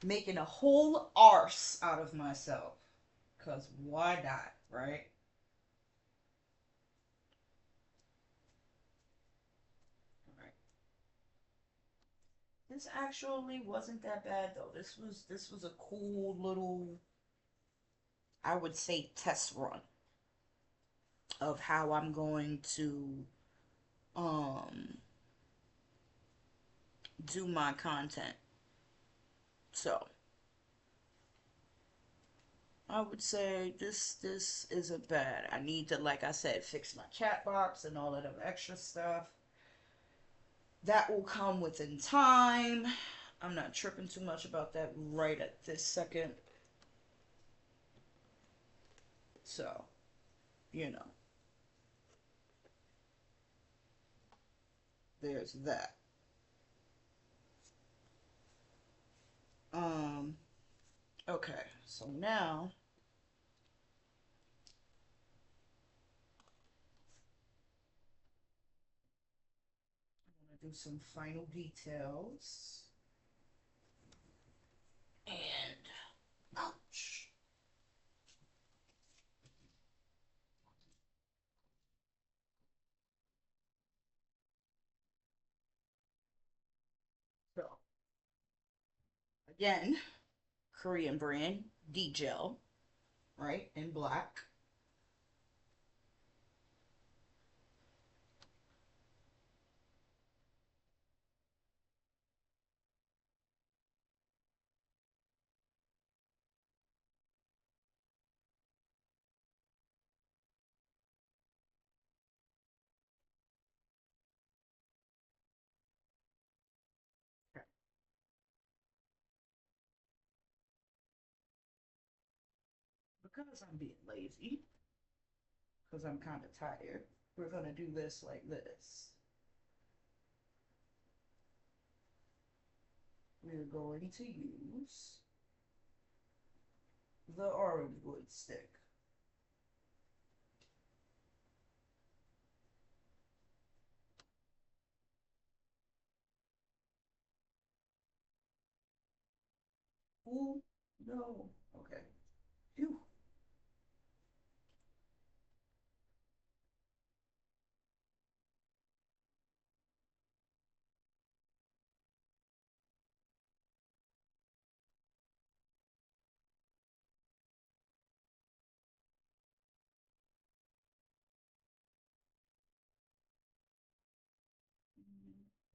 Making a whole arse out of myself. Because why not, right? Alright. This actually wasn't that bad though. This was a cool little, I would say, test run of how I'm going to um do my content. So I would say this isn't bad. I need to, like I said, fix my chat box and all that other extra stuff. That will come within time. I'm not tripping too much about that right at this second. So, you know. there's that. Um, okay, so now I'm gonna do some final details. And ouch. So again, Korean brand, D-Gel, right? In black. Okay. Because I'm being lazy, because I'm kind of tired, we're gonna do this like this. We're going to use the orange wood stick. Oh, no. Okay. Phew.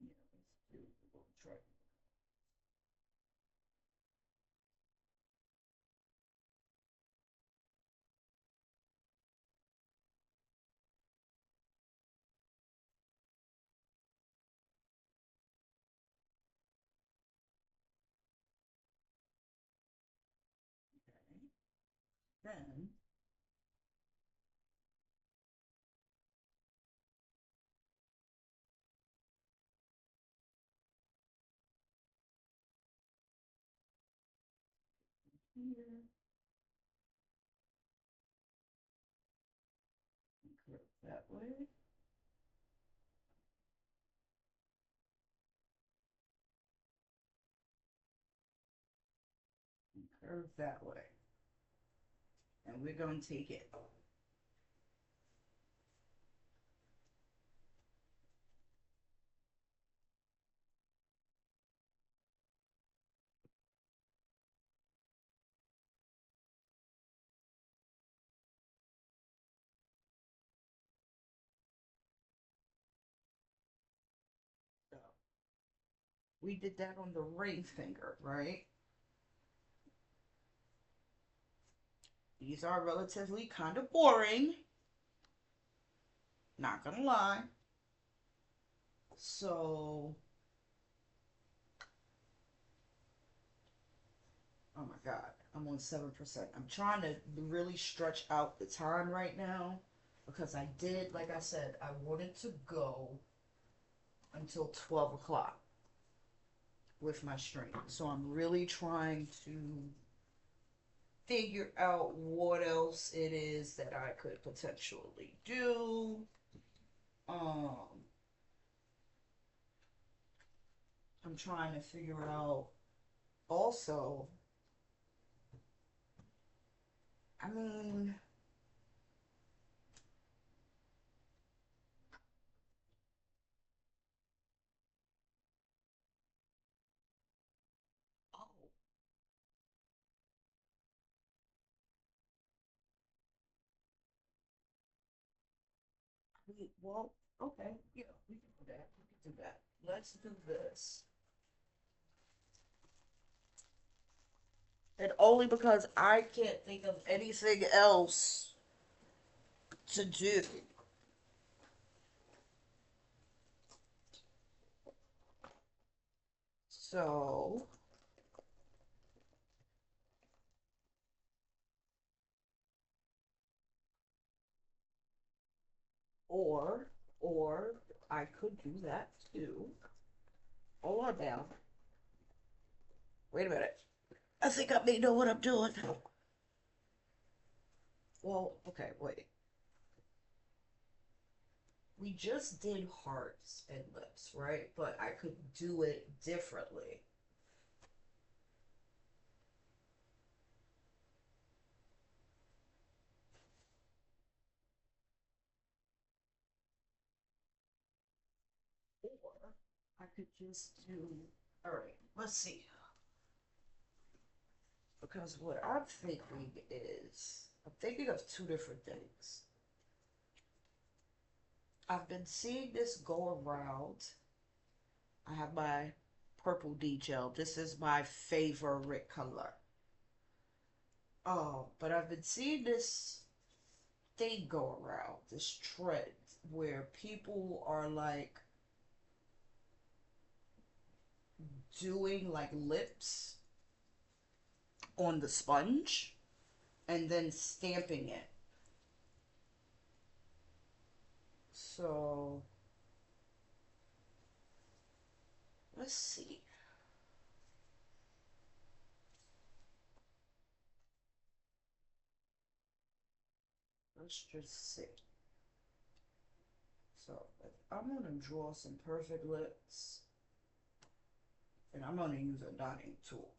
Yeah, let's do a little try. Okay. Then here, curve that way, and curve that way. And we're going to take it. So we did that on the ring finger, right? These are relatively kind of boring, not gonna lie. So, oh my God, I'm on 7%. I'm trying to really stretch out the time right now because I did, like I said, I wanted to go until 12 o'clock with my stream. So I'm really trying to figure out what else it is that I could potentially do. Um, I'm trying to figure out also, I mean, oh, well, okay, yeah, we can do that. We can do that. Let's do this. And only because I can't think of anything else to do. So, or, or I could do that too. Hold on now. Wait a minute. I think I may know what I'm doing. Well, okay, wait. We just did hearts and lips, right? But I could do it differently. Or I could just do. Alright, let's see. Because what I'm thinking is. I'm thinking of two different things. I've been seeing this go around. I have my purple detail. This is my favorite color. Oh, but I've been seeing this thing go around, this trend where people are like doing like lips on the sponge and then stamping it. So let's see. Let's just see. So I'm gonna draw some perfect lips, and I'm gonna use a dotting tool.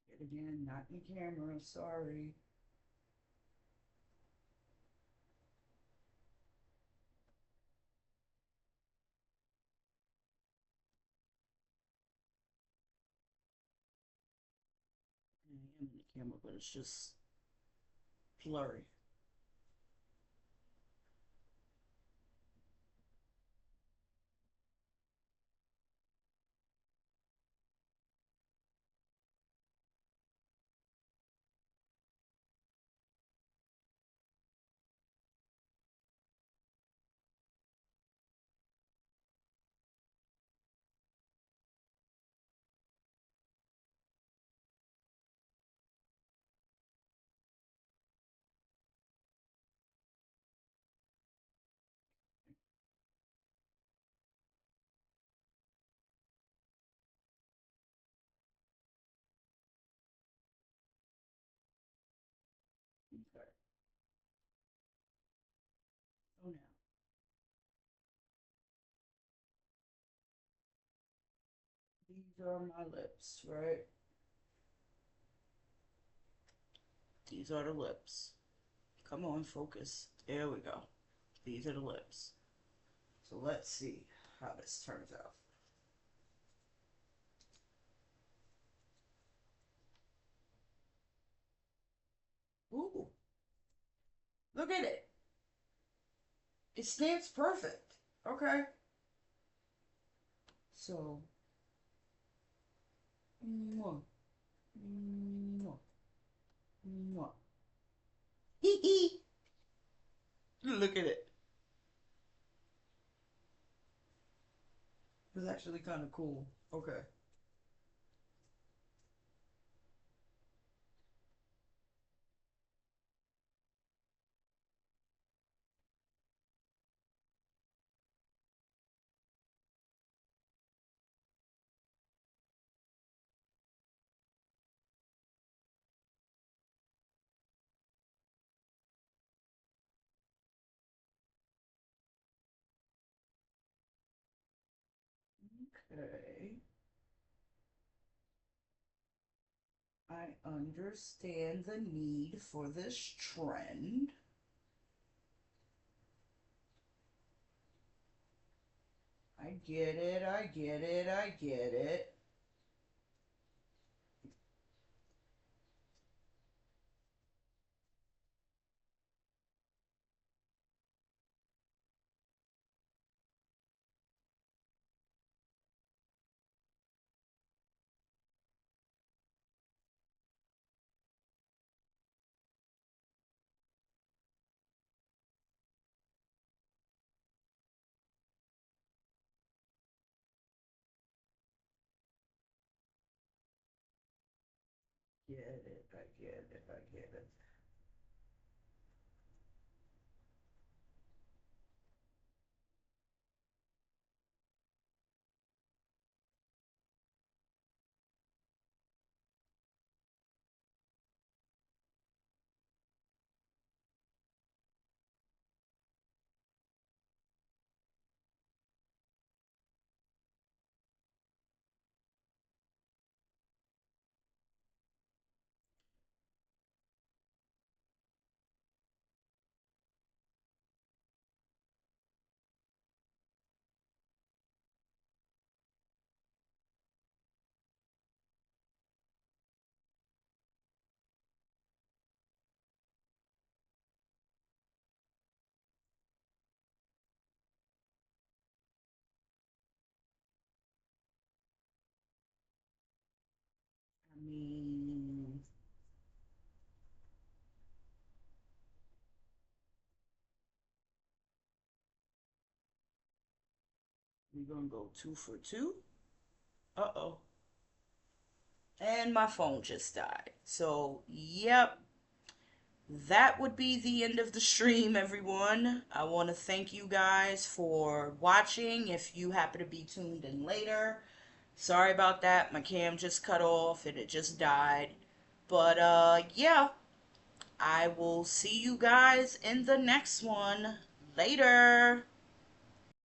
Yet again, not in the camera. Sorry. I am in the camera, but it's just blurry. Okay. Oh, now. These are my lips, right? These are the lips. Come on, focus. There we go. These are the lips. So let's see how this turns out. Ooh, look at it. It stands perfect. Okay. So, mwah, mwah, mwah. Hee hee. Look at it. It's actually kind of cool. Okay. Okay. I understand the need for this trend. I get it, I get it, I get it. get it. I get it. I get it. I mean, we're gonna go 2 for 2. Uh-oh. And my phone just died. So, yep, that would be the end of the stream, everyone. I want to thank you guys for watching. If you happen to be tuned in later, sorry about that. My cam just cut off and it just died. But, yeah, I will see you guys in the next one. Later.